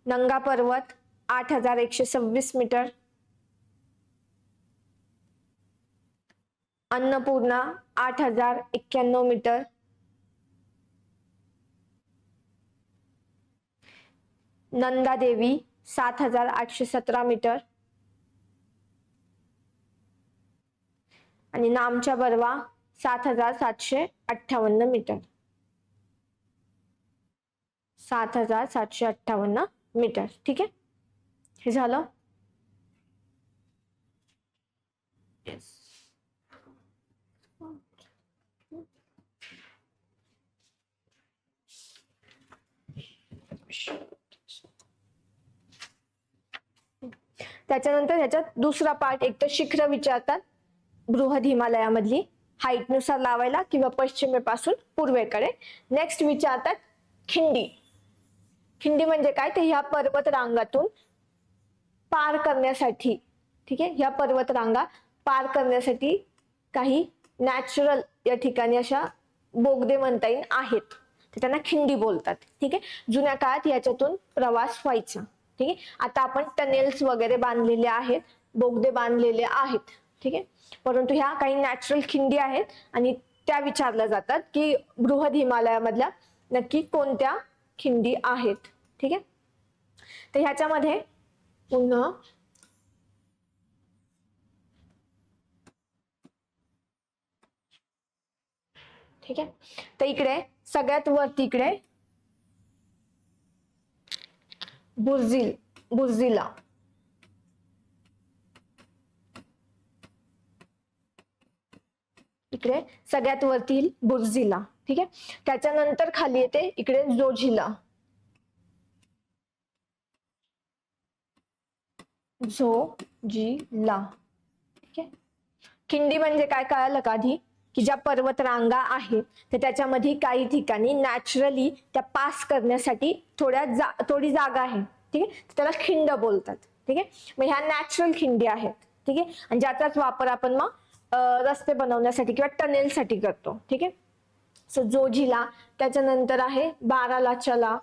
Nanga Parbat 8126 metre. Annapurna 8091 metre. Nanda Devi 7817 metre. आणि नामचा बरवा 7758 मीटर. 7758 मीटर. ठीक आहे. हे झालं. yes. त्याच्यानंतर ह्याच्यात दुसरा पार्ट, एक तर शिखर विचारतात बृहद हिमालयामधली हाईट नुसार लावायला किंवा पश्चिमेपासून पूर्वेकडे. नेक्स्ट विचारतात खिंडी. खिंडी म्हणजे काय, तर ह्या पर्वत रांगातून पार करण्यासाठी. ठीक आहे. ह्या पर्वत रांगा पार करण्यासाठी काही नॅचरल या ठिकाणी अशा बोगदे म्हणता येईल आहेत, तर त्यांना खिंडी बोलतात. ठीक आहे. जुन्या काळात याच्यातून प्रवास व्हायचा. ठीक आहे. आता आपण टनेल्स वगैरे बांधलेले आहेत, बोगदे बांधलेले आहेत. ठीक आहे. परंतु ह्या काही नॅचरल खिंडी आहेत आणि त्या विचारल्या जातात की बृहद हिमालयामधल्या नक्की कोणत्या खिंडी आहेत. ठीक आहे. तर ह्याच्यामध्ये पुन्हा ठीक आहे. तर इकडे सगळ्यात वरती इकडे बुर्जिला इकडे सगळ्यात वरती येईल बुर्जिला, ठीक आहे. त्याच्यानंतर खाली येते इकडे जोजिला, जोजिला, ठीक आहे. खिंडी म्हणजे काय कळालं का आधी, की ज्या पर्वत रांगा आहेत तर त्याच्यामध्ये काही ठिकाणी नॅचरली त्या पास करण्यासाठी थोडी जागा आहे, ठीक आहे, त्याला खिंड बोलतात, ठीक आहे. मग ह्या नॅचरल खिंडी आहेत, ठीक आहे, आणि ज्याचाच वापर आपण मग रस्ते बनवण्यासाठी किंवा टनेलसाठी करतो, ठीक आहे. सो जोजिला, त्याच्यानंतर आहे बारालाचला,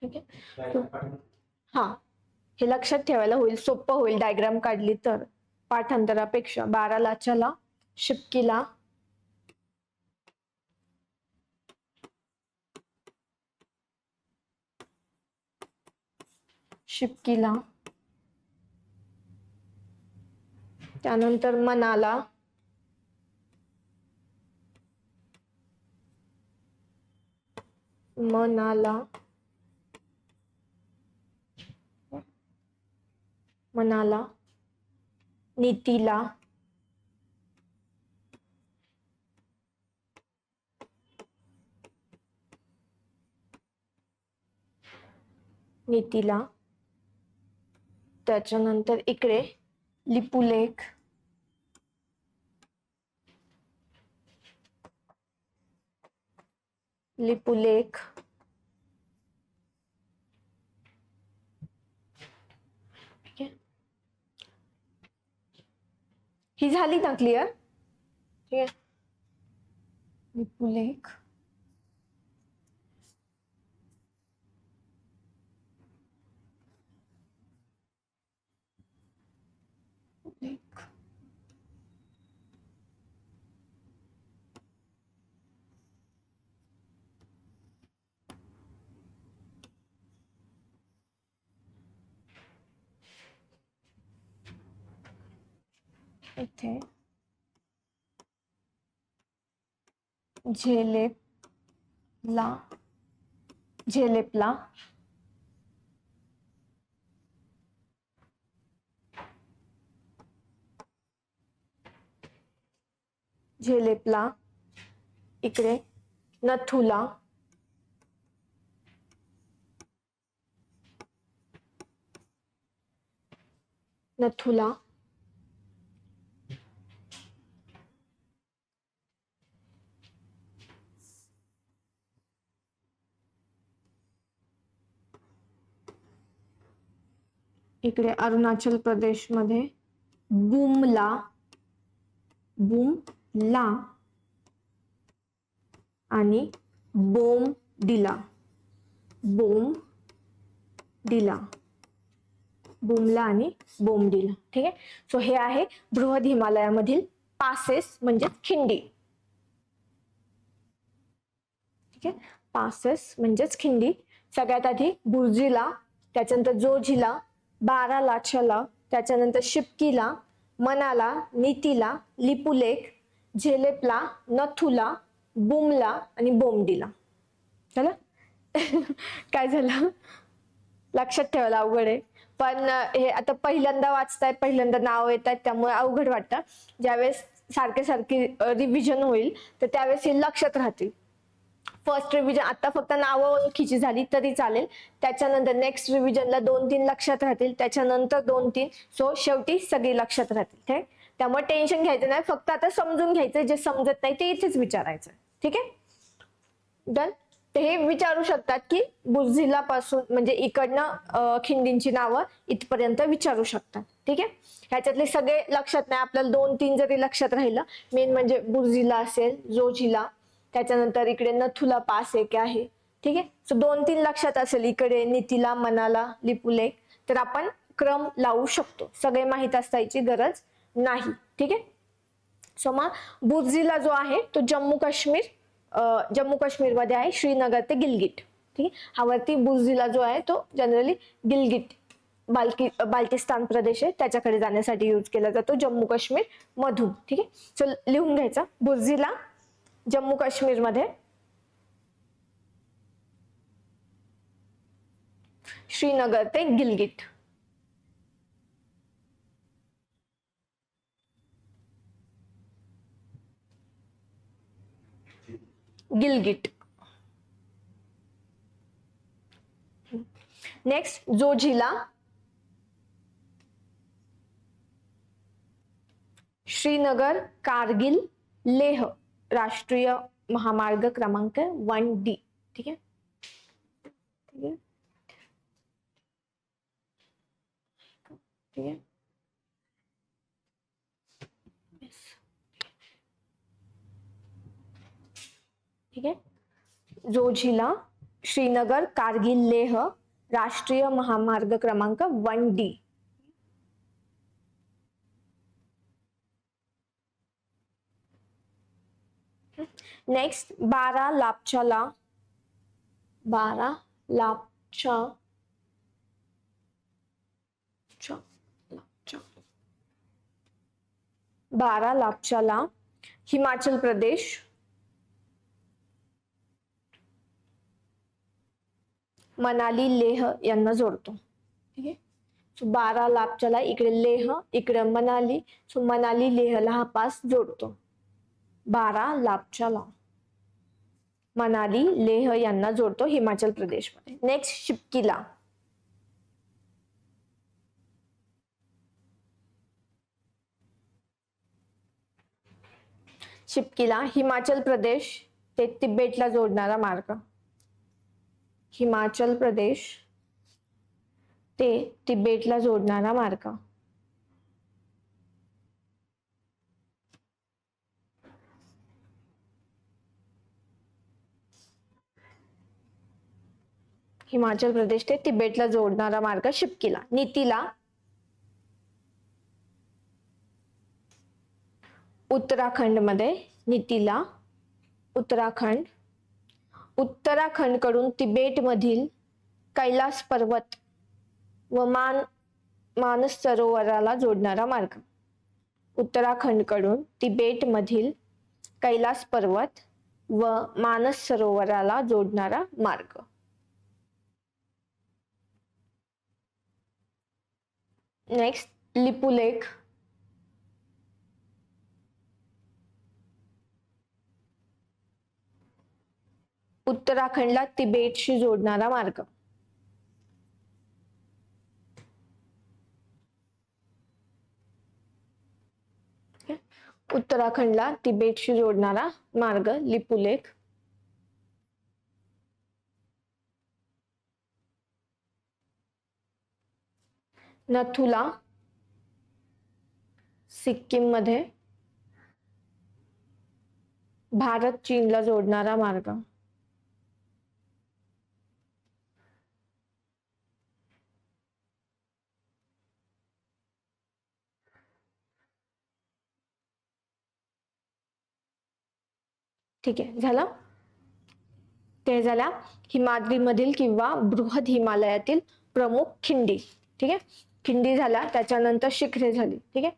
ठीक आहे. हा, हे लक्षात ठेवायला होईल, सोपं होईल डायग्राम काढली तर पाठांतरापेक्षा. बारालाचला, शिपकीला, शिपकीला, त्यानंतर मनाला, नीतीला, त्याच्यानंतर इकडे लिपुलेख, ठीक आहे. ही झाली ना क्लिअर, ठीक आहे. लिपुलेख, इथे झेलेपला, इकडे नथुला, इकडे अरुणाचल प्रदेश मध्ये बुमला, आणि बोमडिला, बुमला आणि बोमडिला, ठीक आहे. सो हे आहे बृहद हिमालयामधील पासेस म्हणजे खिंडी, ठीक आहे. पासेस म्हणजेच खिंडी. सगळ्यात आधी बुर्जिला, त्याच्यानंतर जोजिला, बारालाचला, त्याच्यानंतर शिपकीला, मनाला, नीतीला, लिपुलेख, झेलेपला, नथुला, बुमला आणि बोमडिला. झालं? काय झालं? लक्षात ठेवायला अवघड आहे, पण हे आता पहिल्यांदा वाचताय, पहिल्यांदा नाव येत आहेत त्यामुळे अवघड वाटतं. ज्यावेळेस सारखे रिव्हिजन होईल तर त्यावेळेस हे लक्षात राहतील. फर्स्ट रिव्हिजन आता फक्त नावं ओळखीची झाली तरी चालेल, त्याच्यानंतर नेक्स्ट रिव्हिजनला 2-3 लक्षात राहतील, त्याच्यानंतर 2-3, सो शेवटी सगळी लक्षात राहतील, ठीक आहे. त्यामुळे टेन्शन घ्यायचं नाही, फक्त आता समजून घ्यायचं, जे समजत नाही ते इथेच विचारायचं, ठीक आहे. डन. ते हे विचारू शकतात की बुर्जिला पासून म्हणजे इकडनं खिंडींची नावं इथपर्यंत विचारू शकतात, ठीक आहे. ह्याच्यातले सगळे लक्षात नाही, आपल्याला 2-3 जरी लक्षात राहिलं, मेन म्हणजे बुर्जिला असेल, जोजिला, त्याच्यानंतर इकडे नथुला पास एक आहे, ठीक आहे. सो 2-3 लक्षात असेल, इकडे नीतीला, मनाला, लिपुलेख, तर आपण क्रम लावू शकतो. सगळे माहित असण्याची गरज नाही, ठीक आहे. सो मग बुर्जिला जो आहे तो जम्मू काश्मीर मध्ये आहे, श्रीनगर ते गिलगिट, ठीक आहे. हा वरती बुर्जिला जो आहे तो जनरली गिलगिट बाल्टिस्तान प्रदेश आहे त्याच्याकडे जाण्यासाठी यूज केला जातो, जम्मू काश्मीर मधून, ठीक आहे. सो लिहून घ्यायचा, बुर्जिला जम्मू काश्मीर मध्ये, श्रीनगर ते गिलगिट. गिलगिट. नेक्स्ट जोजिला. श्रीनगर, कारगिल, लेह राष्ट्रीय महामार्ग क्रमांक 1D. ठीक आहे, ठीक आहे, ठीक आहे. ठीक आहे, जोजिला, श्रीनगर, कारगिल, लेह राष्ट्रीय महामार्ग क्रमांक 1D. नेक्स्ट बारालापचाला. बारालापचाला हिमाचल प्रदेश. मनाली, लेह यांना जोडतो. ठीक आहे, सो बारालापचाला इकडे लेह, इकडे मनाली. सो मनाली लेहला हा पास जोडतो. बारालापचाला मनाली लेह यांना जोडतो हिमाचल प्रदेश मध्ये. नेक्स्ट शिपकिला. शिपकिला हिमाचल प्रदेश ते तिबेटला जोडणारा मार्ग. हिमाचल प्रदेश ते तिबेटला जोडणारा मार्ग. हिमाचल प्रदेश ते तिबेटला जोडणारा मार्ग शिपकिला. नीतीला. उत्तराखंड मध्ये नीतीला. उत्तराखंड. उत्तराखंड कडून तिबेट मधील कैलास पर्वत व मानस सरोवराला जोडणारा मार्ग. उत्तराखंड कडून तिबेट मधील कैलास पर्वत व मानस सरोवराला जोडणारा मार्ग. नेक्स्ट लिपुलेख. उत्तराखंडला तिबेटशी जोडणारा मार्ग. उत्तराखंडला तिबेटशी जोडणारा मार्ग लिपुलेख. नथुला सिक्कीम मध्ये भारत चीनला जोडणारा मार्ग. ठीक आहे, झालं. ते झाल्या हिमाद्री मधील किंवा बृहद हिमालयातील प्रमुख खिंडी. ठीक आहे, खिंडी झाला, त्याच्यानंतर शिखरे झाली. ठीक आहे,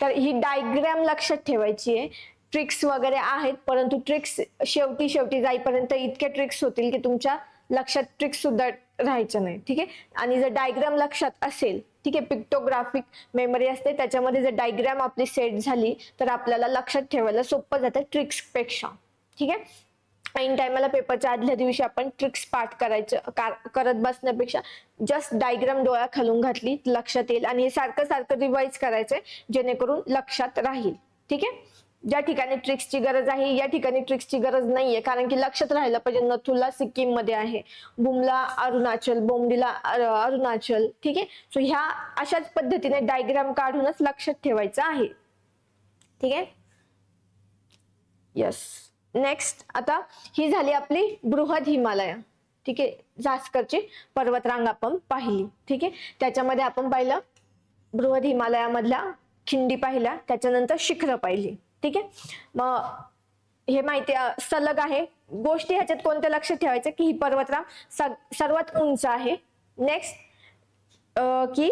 तर ही डायग्राम लक्षात ठेवायची आहे. ट्रिक्स वगैरे आहेत, परंतु ट्रिक्स शेवटी जाईपर्यंत इतके ट्रिक्स होतील की तुमच्या लक्षात ट्रिक्स सुद्धा राहायचं नाही. ठीक आहे, आणि जर डायग्राम लक्षात असेल, ठीक आहे, पिक्टोग्राफिक मेमरी असते, त्याच्यामध्ये जर डायग्राम आपली सेट झाली तर आपल्याला लक्षात ठेवायला सोपं जातं ट्रिक्स पेक्षा. ठीक आहे, ऐन टायमाला पेपरच्या आदल्या दिवशी आपण ट्रिक्स पाठ करत बसण्यापेक्षा जस्ट डायग्राम डोळ्या खालून घातली लक्षात येईल, आणि हे सारखं रिवाइज करायचंय जेणेकरून लक्षात राहील. ठीक आहे, ज्या ठिकाणी ट्रिक्सची गरज आहे या ठिकाणी ट्रिक्सची गरज नाहीये, कारण की लक्षात राहायला पाहिजे. नथुला सिक्कीम मध्ये आहे, बुमला अरुणाचल, बोमडिला अरुणाचल. ठीक आहे, सो ह्या अशाच पद्धतीने डायग्राम काढूनच लक्षात ठेवायचं आहे. ठीक आहे, यस. नेक्स्ट आता ही झाली आपली बृहद हिमालय. ठीक आहे, जास्करची पर्वतरांग आपण पाहिली. ठीक आहे, त्याच्यामध्ये आपण पाहिलं बृहद हिमालयामधल्या खिंडी पाहिल्या, त्याच्यानंतर शिखरं पाहिली. ठीक आहे, मग हे माहिती सलग आहे. गोष्टी ह्याच्यात कोणत्या लक्षात ठेवायच्या की ही पर्वतरांग सर्वात उंच आहे. नेक्स्ट की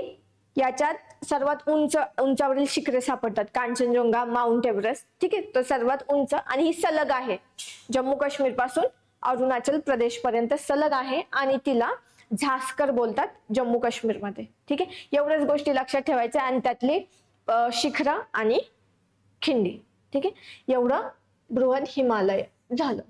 याच्यात सर्वात उंचावरील शिखरे सापडतात, कांचनजंगा, माउंट एव्हरेस्ट. ठीक आहे, तो सर्वात उंच, आणि ही सलग आहे, जम्मू काश्मीर पासून अरुणाचल प्रदेश पर्यंत सलग आहे, आणि तिला झास्कर बोलतात जम्मू काश्मीरमध्ये. ठीक आहे, एवढ्याच गोष्टी लक्षात ठेवायच्या आणि त्यातली शिखरं आणि खिंडी. ठीक आहे, एवढं बृहद हिमालय झालं.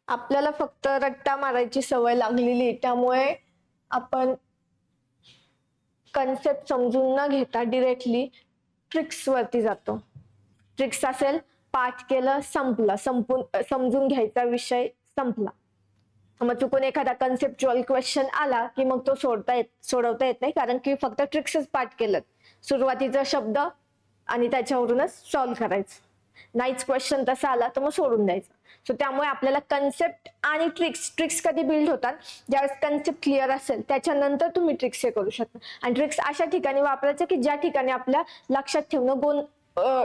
आपल्याला फक्त रट्टा मारायची सवय लागलेली, त्यामुळे आपण कन्सेप्ट समजून न घेता डिरेक्टली ट्रिक्स वरती जातो. ट्रिक्स असेल, पाठ केलं, संपलं, समजून घ्यायचा विषय संपला. मग चुकून एखादा कन्सेप्च्युअल क्वेश्चन आला की मग तो सोडवता येत नाही, कारण की फक्त ट्रिक्सच पाठ केलं. सुरुवातीचा शब्द आणि त्याच्यावरूनच सॉल्व्ह करायचं. नाहीच क्वेश्चन तसा आला तर मग सोडून द्यायचं. सो त्यामुळे आपल्याला कन्सेप्ट आणि ट्रिक्स कधी बिल्ड होतात, ज्यावेळेस कन्सेप्ट क्लिअर असेल त्याच्यानंतर तुम्ही ट्रिक्स हे करू शकता. आणि ट्रिक्स अशा ठिकाणी वापरायचे की ज्या ठिकाणी आपल्या लक्षात ठेवणं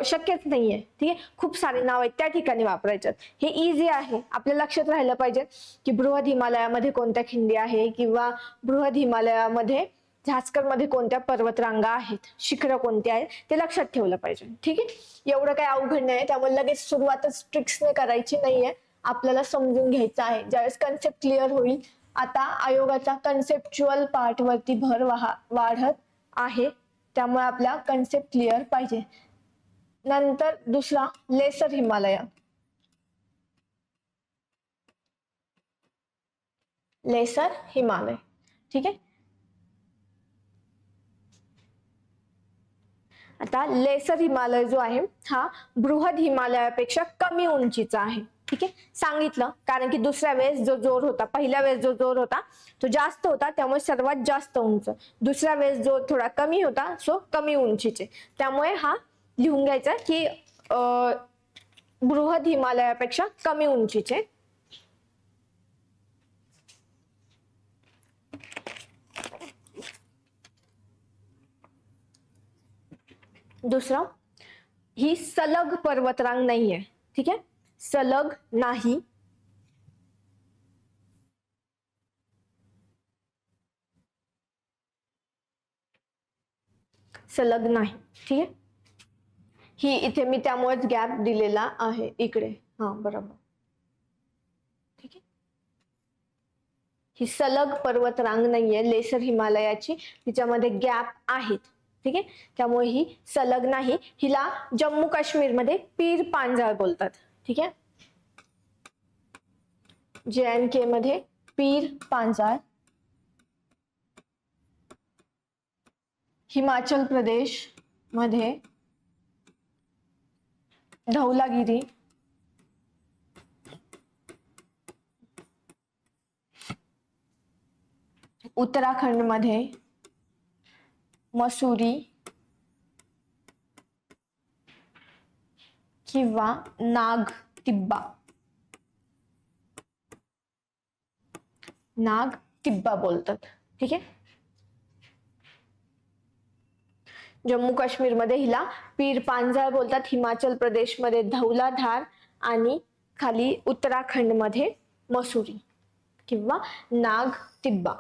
शक्यच नाहीये. ठीक आहे, खूप सारे नाव आहेत त्या ठिकाणी वापरायच्यात. हे इझी आहे, आपल्या लक्षात राहिलं पाहिजे की बृहद हिमालयामध्ये कोणत्या खिंडी आहे, किंवा बृहद हिमालयामध्ये झास्कर मध्ये कोणत्या पर्वतरांगा आहेत, शिखरं कोणती आहेत, ते लक्षात ठेवलं पाहिजे. ठीक आहे, एवढं काही अवघड नाही, त्यामुळे लगेच सुरुवातच ट्रिक्सने करायची नाहीये, आपल्याला समजून घ्यायचं आहे. ज्यावेळेस कन्सेप्ट क्लिअर होईल, आता आयोगाचा कन्सेप्च्युअल पार्ट वरती भर वाढत आहे, त्यामुळे आपला कन्सेप्ट क्लिअर पाहिजे. नंतर दुसरा लेसर हिमालय. लेसर हिमालय. ठीक आहे, आता लेसर हिमालय जो आहे हा बृहद हिमालयापेक्षा कमी उंचीचा आहे. ठीक आहे, सांगितलं, कारण की दुसऱ्या वेळेस जो जोर होता, पहिल्या वेळेस जो जोर होता तो जास्त होता, त्यामुळे सर्वात जास्त उंच. दुसऱ्या वेळेस जो थोडा कमी होता सो कमी उंचीचे, त्यामुळे हा लिहून घ्यायचा की बृहद हिमालयापेक्षा कमी उंचीचे. दुसरं, ही सलग पर्वतरांग नाहीये. ठीक आहे, सलग नाही. सलग नाही. ठीक आहे, ही इथे मी त्यामुळेच गॅप दिलेला आहे इकडे. हा बरोबर. ठीक आहे, ही सलग पर्वतरांग नाहीये लेसर हिमालयाची, तिच्यामध्ये गॅप आहेत. ठीक आहे, त्यामुळे ही सलग नाही. हिला जम्मू काश्मीर मध्ये पीर पांजाळ बोलतात. ठीक आहे, JNK मध्ये पीर पांजाळ. हिमाचल प्रदेश मध्ये धौलागिरी. उत्तराखंड मध्ये मसुरी किंवा नाग टिब्बा. नाग टिब्बा बोलतात. ठीक आहे, जम्मू काश्मीर मध्ये हिला पीर पांजाळ बोलतात, हिमाचल प्रदेश मध्ये धौलाधार आणि खाली उत्तराखंड मध्ये मसुरी किंवा नाग टिब्बा.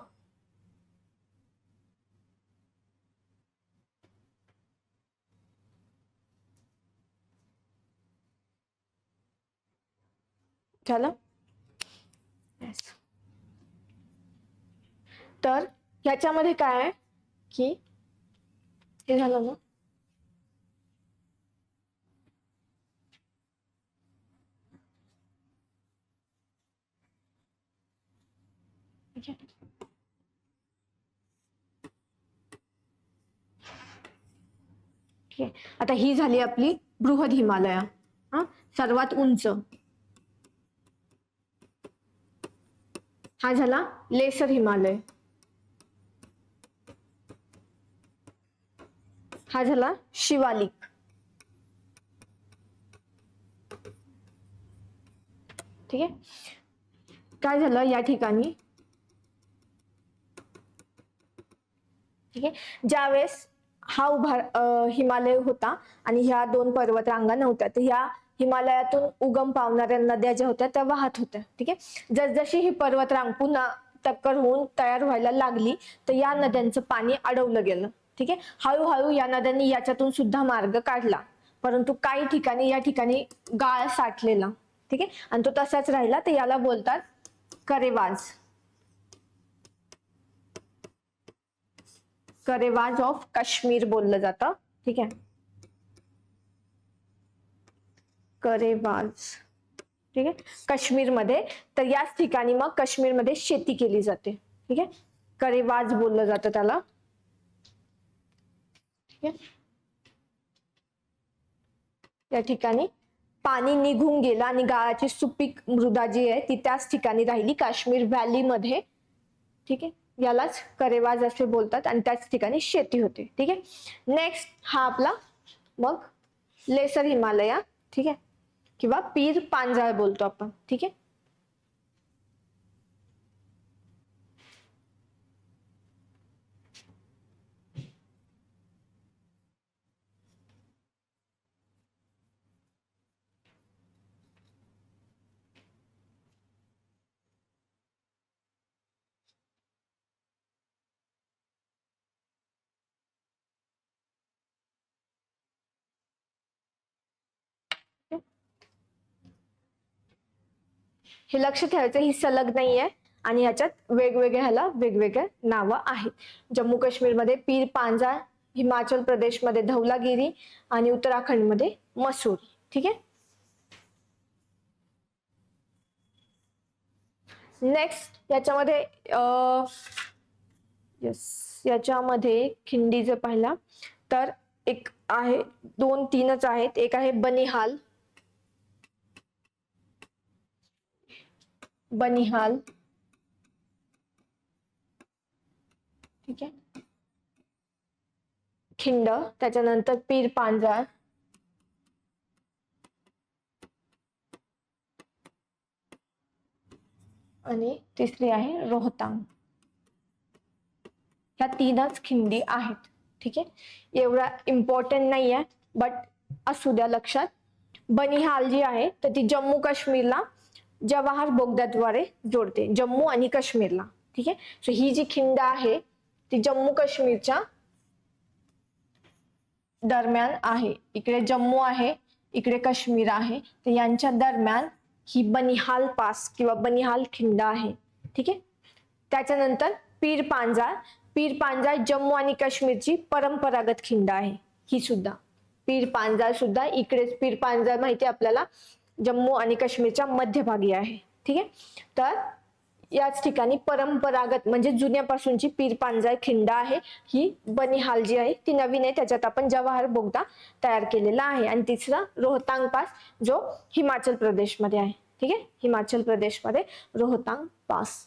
झालं. तर ह्याच्यामध्ये काय आहे की हे झालं ना, आता ही झाली आपली बृहद हिमालय. सर्वात उंच. हा झाला लेसर हिमालय. हा झाला शिवालिक. ठीक आहे, काय झालं या ठिकाणी, ठीक आहे, ज्यावेळेस हा हिमालय होता आणि ह्या दोन पर्वतरांगा नव्हत्या, तर ह्या हिमालयातून उगम पावणाऱ्या नद्या ज्या होत्या त्या वाहत होत्या. ठीक आहे, जसजशी ही पर्वतरांग पुन्हा टक्कर होऊन तयार व्हायला लागली तर या नद्यांचं पाणी अडवलं गेलं. ठीक आहे, हळूहळू या नद्यांनी याच्यातून सुद्धा मार्ग काढला, परंतु काही ठिकाणी या ठिकाणी गाळ साठलेला. ठीक आहे, आणि तो तसाच राहिला, तर याला बोलतात करेवाज. करेवाज ऑफ काश्मीर बोललं जातं. ठीक आहे, करेवाज. ठीक आहे, काश्मीरमध्ये. तर याच ठिकाणी मग काश्मीरमध्ये शेती केली जाते. ठीक आहे, करेवाज बोललं जातं त्याला. ठीक आहे, या ठिकाणी पाणी निघून गेलं आणि गाळाची सुपीक मृदा जी आहे ती त्याच ठिकाणी राहिली, काश्मीर व्हॅलीमध्ये. ठीक आहे, यालाच करेवाज असे बोलतात आणि त्याच ठिकाणी शेती होते. ठीक आहे, नेक्स्ट हा आपला मग लेसर हिमालया. ठीक आहे, किंवा पीर पांजाळ बोलतो आपण. ठीक आहे, हे लक्ष ठेवायचं, ही सलग नाहीये आणि ह्याच्यात वेगवेगळ्या ह्याला वेगवेगळे नावं आहेत. जम्मू काश्मीरमध्ये पीर पांजाळ, हिमाचल प्रदेशमध्ये धौलागिरी आणि उत्तराखंडमध्ये मसूरी. ठीक आहे, नेक्स्ट याच्यामध्ये याच्यामध्ये खिंडी जर पाहिला तर एक आहे, 2-3च आहेत. एक आहे बनिहाल. बनिहाल. ठीक आहे, खिंड. त्याच्यानंतर पीर पांजाळ. आणि तिसरी आहे रोहतांग. ह्या 3च खिंडी आहेत. ठीक आहे, एवढा इम्पॉर्टंट नाही आहे, बट असू द्या लक्षात. बनिहाल जी आहे तर ती जम्मू काश्मीरला जवाहर बोगद्याद्वारे जोडते, जम्मू आणि काश्मीरला. ठीक आहे, सो ही जी खिंड आहे ती जम्मू काश्मीरच्या दरम्यान आहे. इकडे जम्मू आहे, इकडे काश्मीर आहे, तर यांच्या दरम्यान ही बनिहाल पास किंवा बनिहाल खिंड आहे. ठीक आहे, त्याच्यानंतर पीर पांजाळ. पीर पांजाळ जम्मू आणि काश्मीरची परंपरागत खिंड आहे. ही सुद्धा पीर पांजाळ सुद्धा इकडेच, पीर पांजाळ माहिती आपल्याला जम्मू आणि काश्मीरच्या मध्यभागी आहे. ठीक आहे, तर याच ठिकाणी परंपरागत म्हणजे जुन्यापासूनची पीर पांजाळ खिंड आहे. ही बनिहाल जी आहे ती नवीन आहे, त्याच्यात आपण जवाहर बोगदा तयार केलेला आहे. आणि तिसरा रोहतांग पास जो हिमाचल प्रदेशमध्ये आहे. ठीक आहे, हिमाचल प्रदेशमध्ये रोहतांग पास.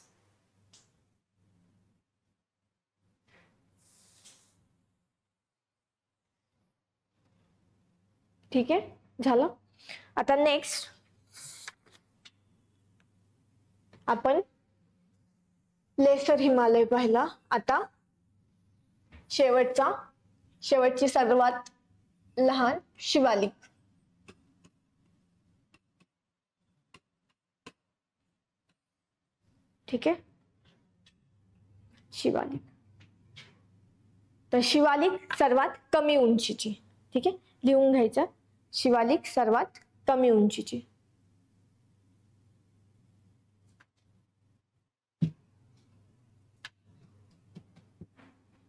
ठीक आहे, झालं. आता नेक्स्ट आपण लेसर हिमालय पाहिला. आता शेवटची सर्वात लहान शिवालिक. ठीक आहे, शिवालिक. तर शिवालिक सर्वात कमी उंचीची. ठीक आहे, लिहून घ्यायचं, शिवालिक सर्वात कमी उंचीची.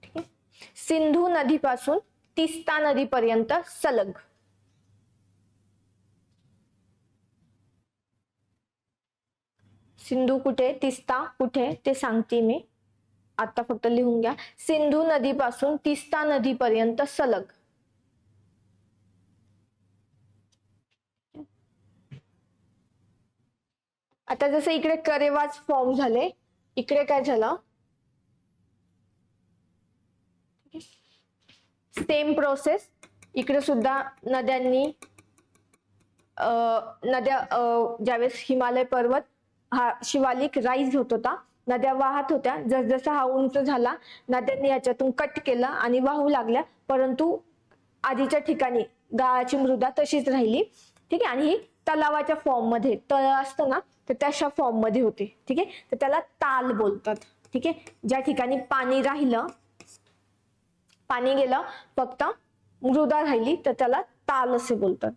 ठीक आहे, सिंधू नदीपासून तिस्ता नदीपर्यंत सलग. सिंधू कुठे, तिस्ता कुठे ते सांगते मी, आता फक्त लिहून घ्या. सिंधू नदीपासून तिस्ता नदीपर्यंत सलग. आता जसं इकडे करेवाज फॉर्म झाले, इकडे काय झालं, सेम प्रोसेस. इकडे सुद्धा नद्यांनी ज्यावेळेस हिमालय पर्वत हा शिवालिक राईज होत होता, नद्या वाहत होत्या. जसजसा हा उंच झाला, नद्यांनी याच्यातून कट केलं आणि वाहू लागल्या, परंतु आधीच्या ठिकाणी गाळाची मृदा तशीच राहिली. ठीक आहे, आणि ही तलावाच्या फॉर्म मध्ये, तळ असतं ना तर तशा फॉर्म मध्ये होते. ठीक आहे, तर त्याला ताल बोलतात. ठीक आहे, ज्या ठिकाणी पाणी राहिलं, पाणी गेलं, फक्त मृदा राहिली, तर त्याला ताल असे बोलतात.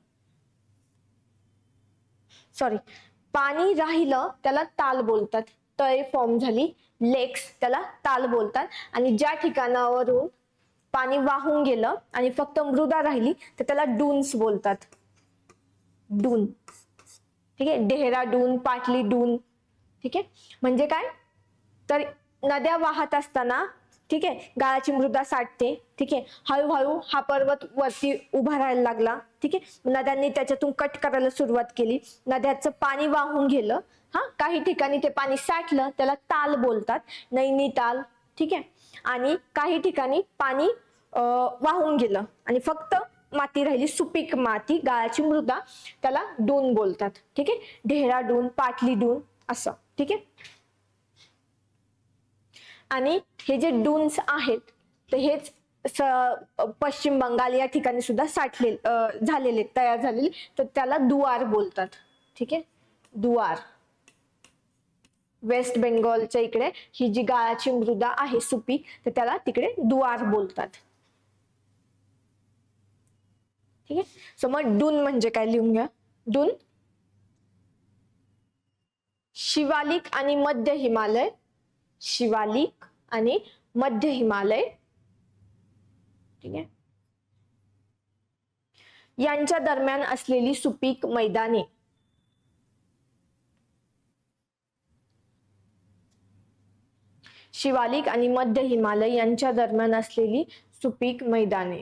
सॉरी, पाणी राहिलं त्याला ताल बोलतात. तळे फॉर्म झाली, लेक्स, त्याला ताल बोलतात. आणि ज्या ठिकाणावरून पाणी वाहून गेलं आणि फक्त मृदा राहिली, तर त्याला डून्स बोलतात. डून. ठीक आहे, डेहराडून, पाटलीडून. ठीक आहे, म्हणजे काय, तर नद्या वाहत असताना, ठीक आहे, गाळाची मृदा साठते. ठीक आहे, हळूहळू हा पर्वत वरती उभा राहायला लागला. ठीक आहे, नद्यांनी त्याच्यातून कट करायला सुरुवात केली, नद्याचं पाणी वाहून गेलं. काही ठिकाणी ते पाणी साठलं, त्याला ताल बोलतात, नैनिताल. ठीक आहे, आणि काही ठिकाणी पाणी वाहून गेलं आणि फक्त माती राहिली, सुपीक माती, गाळाची मृदा, त्याला डून बोलतात. ठीक आहे, डेहराडून, पाटलीडून असं. ठीक आहे, आणि हे जे डून्स आहेत, तर हेच पश्चिम बंगाल या ठिकाणी सुद्धा साठले झालेले, तयार झालेले, तर त्याला दुआर बोलतात. ठीक आहे, दुआर. वेस्ट बेंगॉलच्या इकडे ही जी गाळाची मृदा आहे सुपीक, तर त्याला तिकडे दुआर बोलतात. ठीक आहे, सो मग डून म्हणजे काय लिहून घ्या. डून शिवालिक आणि मध्य हिमालय, शिवालिक आणि मध्य हिमालय. ठीक आहे, यांच्या दरम्यान असलेली सुपीक मैदाने. शिवालिक आणि मध्य हिमालय यांच्या दरम्यान असलेली सुपीक मैदाने.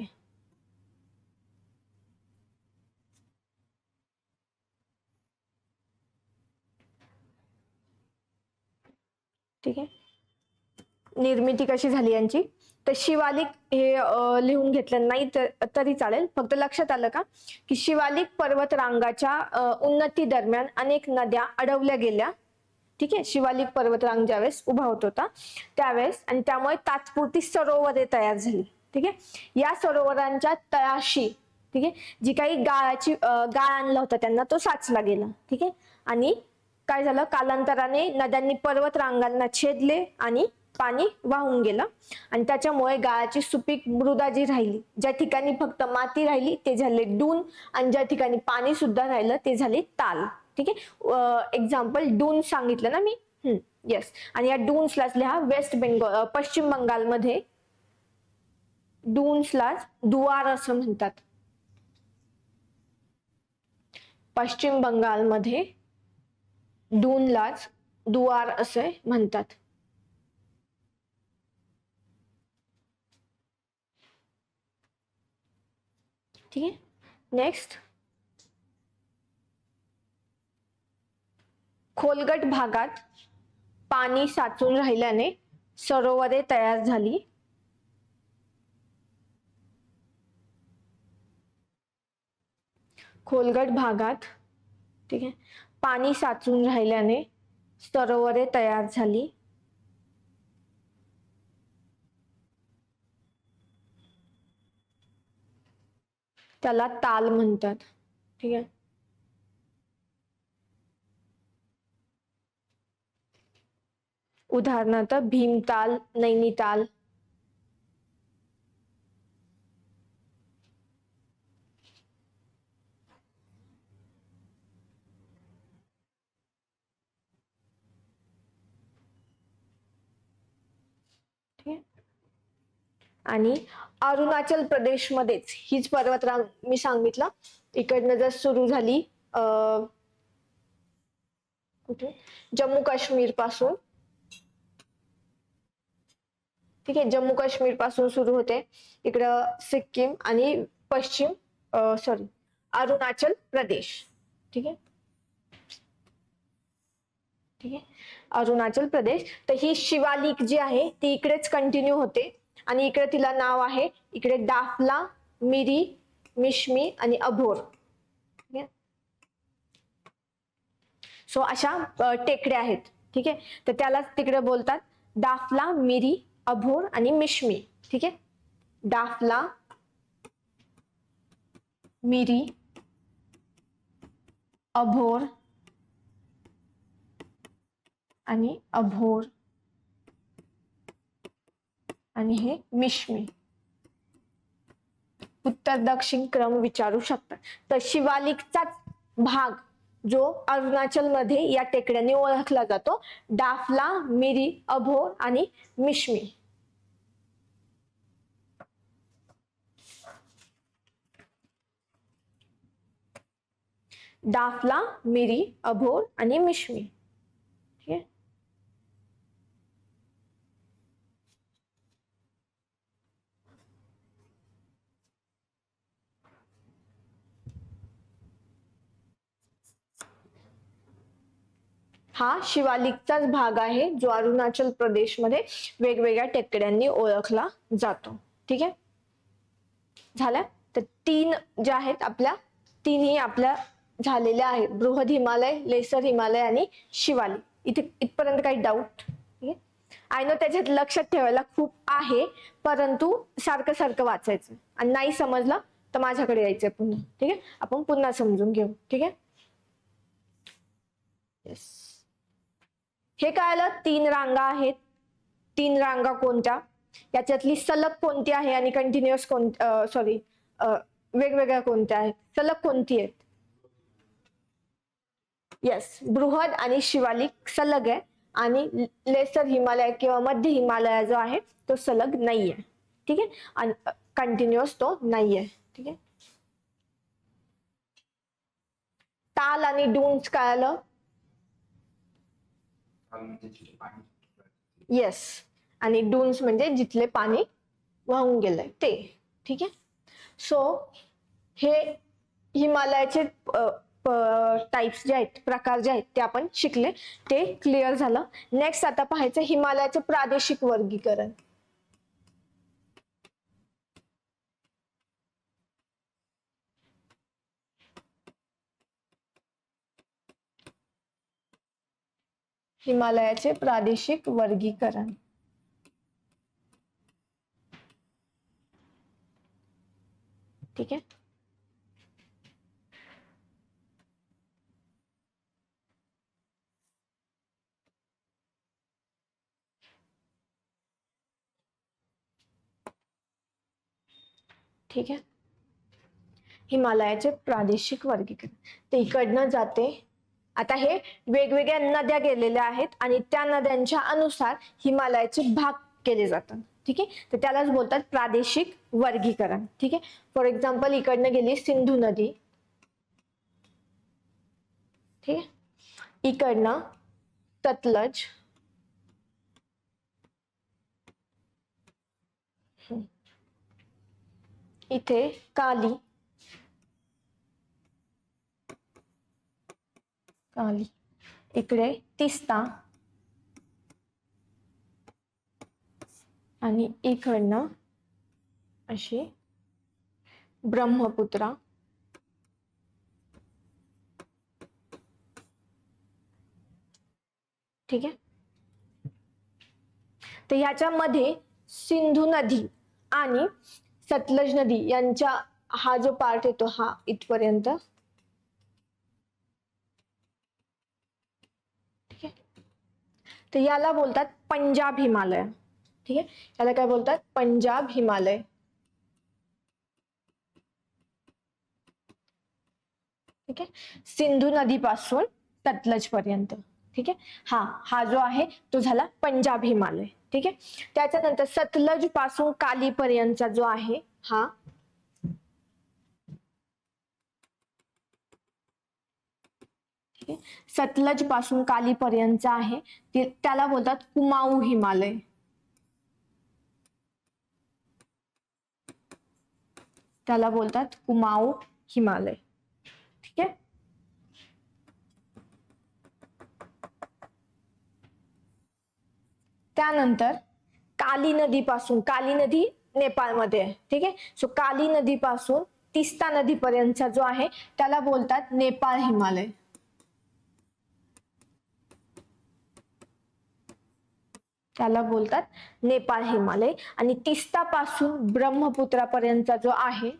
ठीक आहे, निर्मिती कशी झाली यांची, तर शिवालिक हे लिहून घेतलं नाही तरी चालेल, फक्त लक्षात आलं का की शिवालिक पर्वतरांगाच्या उन्नती दरम्यान अनेक नद्या अडवल्या गेल्या. ठीक आहे, शिवालिक पर्वतरांग ज्यावेळेस उभा होत होता त्यावेळेस, आणि त्यामुळे तात्पुरती सरोवरे तयार झाली. ठीक आहे, या सरोवरांच्या तळाशी, ठीक आहे, जी काही गाळ आणला होता त्यांना तो साचला गेला. ठीक आहे, आणि काय झालं, कालांतराने नद्यांनी पर्वतरांगांना छेदले आणि पाणी वाहून गेलं, आणि त्याच्यामुळे गाळाची सुपीक मृदा जी राहिली, ज्या ठिकाणी फक्त माती राहिली ते झाले डून, आणि ज्या ठिकाणी पाणी सुद्धा राहिलं ते झाले ताल. ठीक आहे, एक्झाम्पल डून सांगितलं ना मी. येस, आणि या डून्सलाच लिहा. वेस्ट बेंगॉल, पश्चिम बंगालमध्ये डून्सलाच दुआर असं म्हणतात. पश्चिम बंगालमध्ये डूनलाच दुआर असे म्हणतात. ठीक आहे, नेक्स्ट, खोलगट भागात पाणी साचून राहिल्याने सरोवरे तयार झाली. खोलगट भागात, ठीक आहे, पाणी साचून राहिल्याने सरोवरे तयार झाली. त्याला ताल म्हणतात. ठीक आहे, उदाहरणार्थ भीमताल, नैनिताल. आणि अरुणाचल प्रदेशमध्येच हीच पर्वतरांग मी सांगितलं, इकडनं जर सुरू झाली कुठे, जम्मू काश्मीर पासून. ठीक आहे, जम्मू काश्मीर पासून सुरू होते, इकडं सिक्कीम आणि पश्चिम अरुणाचल प्रदेश. ठीक आहे, ठीक आहे, अरुणाचल प्रदेश. तर ही शिवालिक जी आहे ती इकडेच कंटिन्यू होते, आणि इकडे तिला नाव आहे, इकडे दाफला, मिरी, मिश्मी आणि अभोर. सो अशा टेकड्या आहेत. ठीक आहे, तर त्याला तिकडे बोलतात दाफला, मिरी, अभोर आणि मिश्मी. ठीक आहे, दाफला, मिरी, अभोर आणि अभोर आणि हे मिश्मी. उत्तर दक्षिण क्रम विचारू शकतात. तर शिवालिकचाच भाग जो अरुणाचल मध्ये या टेकड्यांनी ओळखला जातो, डाफला, मिरी, अभोर आणि मिश्मी. डाफला, मिरी, अभोर आणि मिश्मी. ठीक आहे. हा शिवालिकचाच भाग आहे जो अरुणाचल प्रदेशमध्ये वेगवेगळ्या टेकड्यांनी ओळखला जातो. ठीक आहे. झालं. तर तीन ज्या आहेत आपल्या, तीनही आपल्या झालेल्या आहेत, बृहद हिमालय, लेसर हिमालय आणि शिवालिक. इथे इथपर्यंत काही डाऊट? आय नो त्याच्यात लक्षात ठेवायला खूप आहे, परंतु सारखं सारखं वाचायचं आणि नाही समजलं तर माझ्याकडे यायचंय पुन्हा. ठीक आहे. आपण पुन्हा समजून घेऊ. ठीक आहे. येस. हे काय आलं? 3 रांगा आहेत. 3 रांगा कोणत्या? याच्यातली सलग कोणती आहे आणि कंटिन्युअस सॉरी वेगवेगळ्या कोणत्या आहेत? सलग कोणती आहेत? येस, बृहद आणि शिवालिक सलग आहे आणि लेसर हिमालय किंवा मध्य हिमालय जो आहे तो सलग नाहीये. ठीक आहे. आणि कंटिन्युअस तो नाहीये. ठीक आहे. ताल आणि डून्स काय आलं? येस, आणि डून्स म्हणजे जिथले पाणी वाहून गेलंय ते. ठीक आहे. सो हे हिमालयाचे टाइप्स जे आहेत, प्रकार जे आहेत ते आपण शिकले, ते क्लिअर झालं. नेक्स्ट आता पाहायचं हिमालयाचं प्रादेशिक वर्गीकरण. हिमालयाचे प्रादेशिक वर्गीकरण. ठीक आहे. ठीक आहे. हिमालयाचे प्रादेशिक वर्गीकरण ते इकडनं जाते. आता हे वेगवेगळ्या नद्या गेलेल्या आहेत आणि त्या नद्यांच्या अनुसार हिमालयाचे भाग केले जातात. ठीक आहे. तर त्यालाच बोलतात प्रादेशिक वर्गीकरण. ठीक आहे. फॉर एक्झाम्पल इकडनं गेली सिंधू नदी. ठीक आहे. इकडनं सतलज, इथे काली, काली, इकडे तिस्ता आणि इकडनं अशी ब्रह्मपुत्रा. ठीक आहे. तर ह्याच्यामध्ये सिंधू नदी आणि सतलज नदी यांच्या हा जो पार्ट येतो हा इथपर्यंत. ठीक आहे. तर याला बोलतात पंजाब हिमालय. ठीक आहे. याला काय बोलतात? पंजाब हिमालय. ठीक आहे. सिंधू नदीपासून सतलज पर्यंत. ठीक आहे. हा जो आहे तो झाला पंजाब हिमालय. ठीक आहे. त्याच्यानंतर सतलज पासून काली पर्यंतचा जो आहे हा सतलज पासून काली पर्यंतचा आहे त्याला बोलतात कुमाऊ हिमालय. त्याला बोलतात कुमाऊ हिमालय. ठीक आहे. त्यानंतर काली नदीपासून, काली नदी नेपाळमध्ये आहे. ठीक आहे. सो काली नदीपासून तिस्ता नदीपर्यंतचा जो आहे त्याला बोलतात नेपाळ हिमालय. त्याला बोलतात नेपाळ हिमालय. आणि तिस्ता पासून ब्रह्मपुत्रा पर्यंतचा जो आहे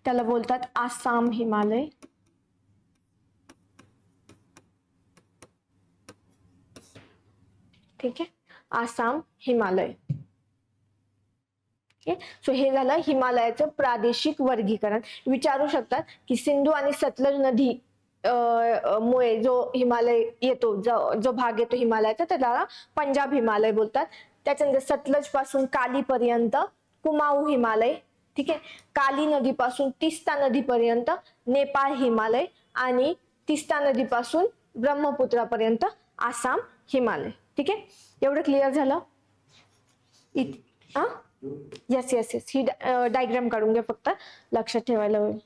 त्याला बोलतात आसाम हिमालय. ठीक आहे, आसाम हिमालय. सो हे झालं हिमालयाचं प्रादेशिक वर्गीकरण. विचारू शकतात की सिंधू आणि सतलज नदी मुळे जो हिमालय येतो, जो भाग येतो हिमालयाचा त्याला पंजाब हिमालय बोलतात. त्याच्यानंतर सतलज पासून काली पर्यंत कुमाऊ हिमालय. ठीक आहे, काली नदीपासून तिस्ता नदीपर्यंत नेपाळ हिमालय आणि तिस्ता नदीपासून ब्रह्मपुत्रापर्यंत आसाम हिमालय. ठीक आहे, एवढं क्लिअर झालं. येस येस येस, ही डायग्राम काढून घ्या, फक्त लक्षात ठेवायला होईल.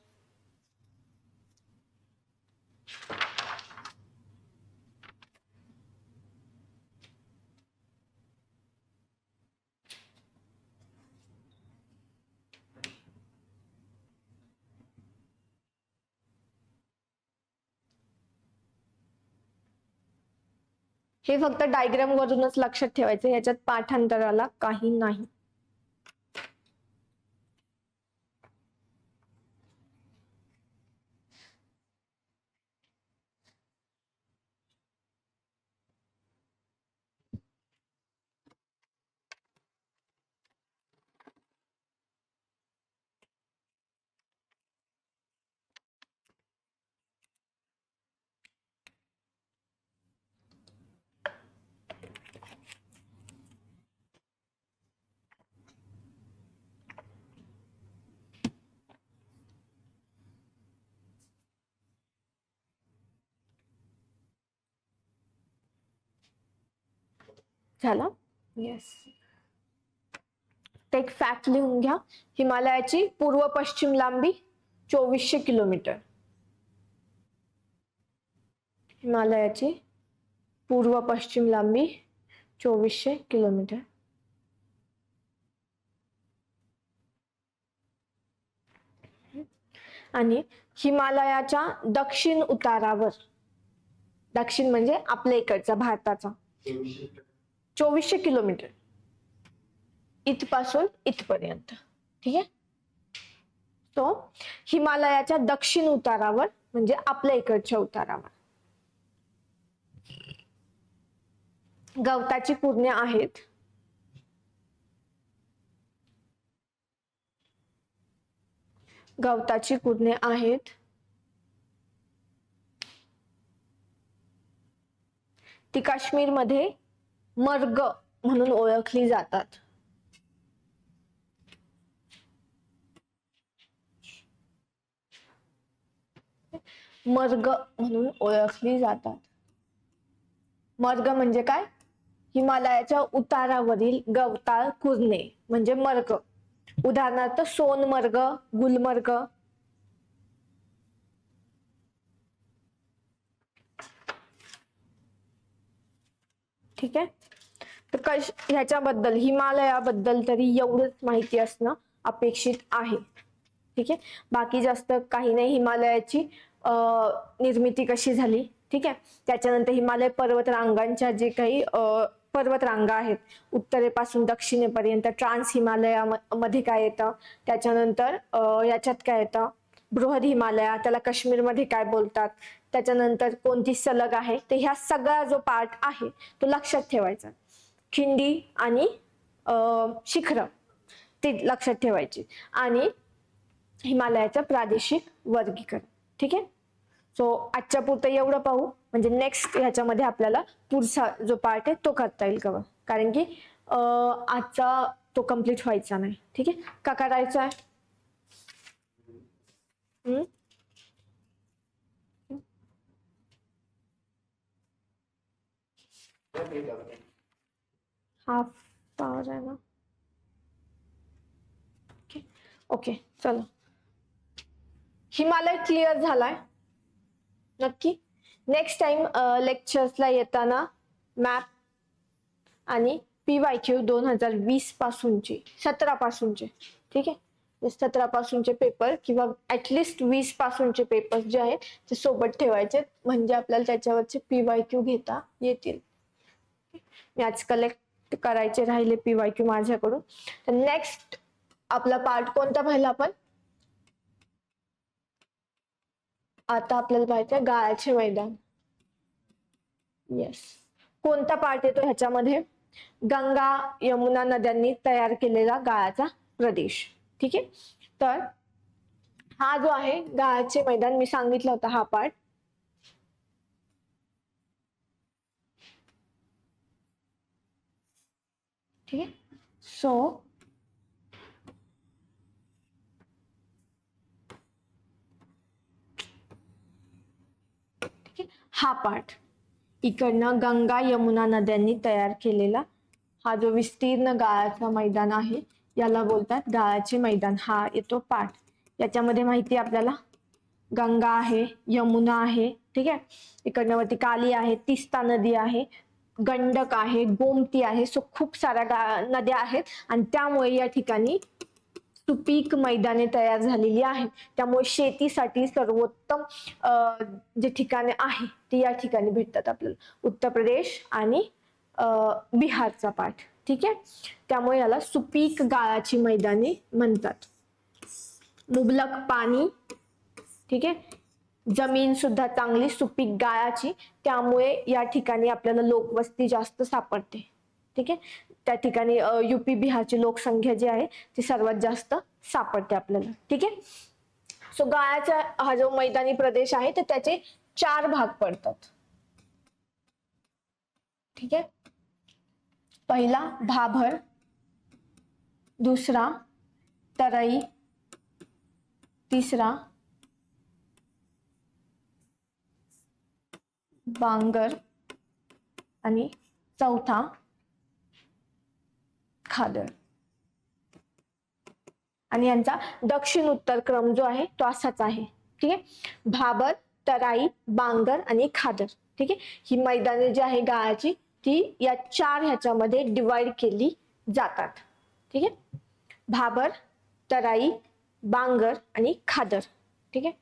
हे फक्त डायग्राम वरूनच लक्षात ठेवायचं, ह्याच्यात पाठांतराला काही नाही. झालं. येस, एक फॅक्ट लिहून घ्या. हिमालयाची पूर्व पश्चिम लांबी 2400 किलोमीटर. हिमालयाची पूर्व पश्चिम लांबी 2400 किलोमीटर. आणि हिमालयाच्या दक्षिण उतारावर, दक्षिण म्हणजे आपल्या इकडचा भारताचा, 2400 किलोमीटर इथपासून इथपर्यंत. ठीक आहे, तो हिमालयाच्या दक्षिण उतारावर म्हणजे आपल्या इकडच्या उतारावर गवताची कुरणे आहेत. गवताची कुरणे आहेत. ती काश्मीरमध्ये मर्ग म्हणून ओळखली जातात. मर्ग म्हणून ओळखली जातात. मर्ग म्हणजे काय? हिमालयाच्या उतारावरील गवताळ कुरणे म्हणजे मर्ग. उदाहरणार्थ सोनमर्ग, गुलमर्ग. ठीक आहे, तर ह्याच्याबद्दल हिमालयाबद्दल तरी एवढंच माहिती असणं अपेक्षित आहे. ठीक आहे, बाकी जास्त काही नाही. हिमालयाची निर्मिती कशी झाली, ठीक आहे, त्याच्यानंतर हिमालय पर्वतरांगांच्या जे काही पर्वतरांगा आहेत उत्तरेपासून दक्षिणेपर्यंत, ट्रान्स हिमालयामध्ये काय येतं, त्याच्यानंतर याच्यात काय येतं बृहद हिमालया, त्याला काश्मीरमध्ये काय बोलतात, त्याच्यानंतर कोणती सलग आहे, तर ह्या सगळा जो पार्ट आहे तो लक्षात ठेवायचा. खिंडी आणि शिखर ते लक्षात ठेवायचे आणि हिमालयाचं प्रादेशिक वर्गीकरण. ठीक आहे, सो आजच्या पुरतं एवढं पाहू, म्हणजे नेक्स्ट ह्याच्यामध्ये आपल्याला पुढचा जो पार्ट आहे तो करता येईल कव्हर, कारण की आजचा तो कम्प्लीट व्हायचा नाही. ठीक आहे, का करायचा आहे? हाफ आवर आहे ना. ओके चलो, हिमालय क्लिअर झालाय नक्की. नेक्स्ट टाइम लेक्चर्सला येताना मॅप आणि PYQ 2020 पासूनचे 17 पासूनचे, ठीक आहे, 17 पासूनचे पेपर किंवा ऍटलिस्ट 20 पासूनचे पेपर जे आहेत ते सोबत ठेवायचे, म्हणजे आपल्याला त्याच्यावरचे PYQ घेता येतील. मी आज कलेक्ट करायचे राहिले PYQ माझ्याकडून. तर नेक्स्ट आपला पार्ट कोणता पाहिला आपण? आता आपल्याला पाहायचं गाळाचे मैदान. येस, कोणता पार्ट येतो ह्याच्यामध्ये? गंगा यमुना नद्यांनी तयार केलेला गाळाचा प्रदेश. ठीक आहे, तर हा जो आहे गाळाचे मैदान, मी सांगितलं होतं हा पार्ट. ठीक आहे, सो ठीक आहे, हा पार्ट इकडनं गंगा यमुना नद्यांनी तयार केलेला हा जो विस्तीर्ण गाळाचा मैदान आहे याला बोलतात गाळाचे मैदान. हा येतो पार्ट. याच्यामध्ये माहिती आपल्याला गंगा आहे, यमुना आहे, ठीक आहे, इकडनं वरती काली आहे, तिस्ता नदी आहे, गंडक आहे, गोमती आहे. सो खूप साऱ्या नद्या आहेत आणि त्यामुळे या ठिकाणी सुपीक मैदाने तयार झालेली आहेत. त्यामुळे शेतीसाठी सर्वोत्तम जे ठिकाणे आहे ती या ठिकाणी भेटतात आपल्याला. उत्तर प्रदेश आणि बिहारचा पार्ट. ठीक आहे, त्यामुळे याला सुपीक गाळाची मैदाने म्हणतात. मुबलक पाणी, ठीक आहे, जमीन सुद्धा चांगली सुपीक गाळाची, त्यामुळे या ठिकाणी आपल्याला लोकवस्ती जास्त सापडते. ठीक आहे, त्या ठिकाणी युपी बिहारची लोकसंख्या जी आहे ती सर्वात जास्त सापडते आपल्याला. ठीक आहे, सो गाळाचा हा जो मैदानी प्रदेश आहे तर त्याचे 4 भाग पडतात. ठीक आहे, पहिला भाभर, दुसरा तराई, तिसरा बांगर आणि चौथा खादर. आणि यांचा दक्षिण उत्तर क्रम जो आहे तो असाच आहे. ठीक आहे, भाबर, तराई, बांगर आणि खादर. ठीक आहे, ही मैदाने जी आहे गाळाची ती या 4 ह्याच्यामध्ये डिवाइड केली जातात. ठीक आहे, भाबर, तराई, बांगर आणि खादर. ठीक आहे,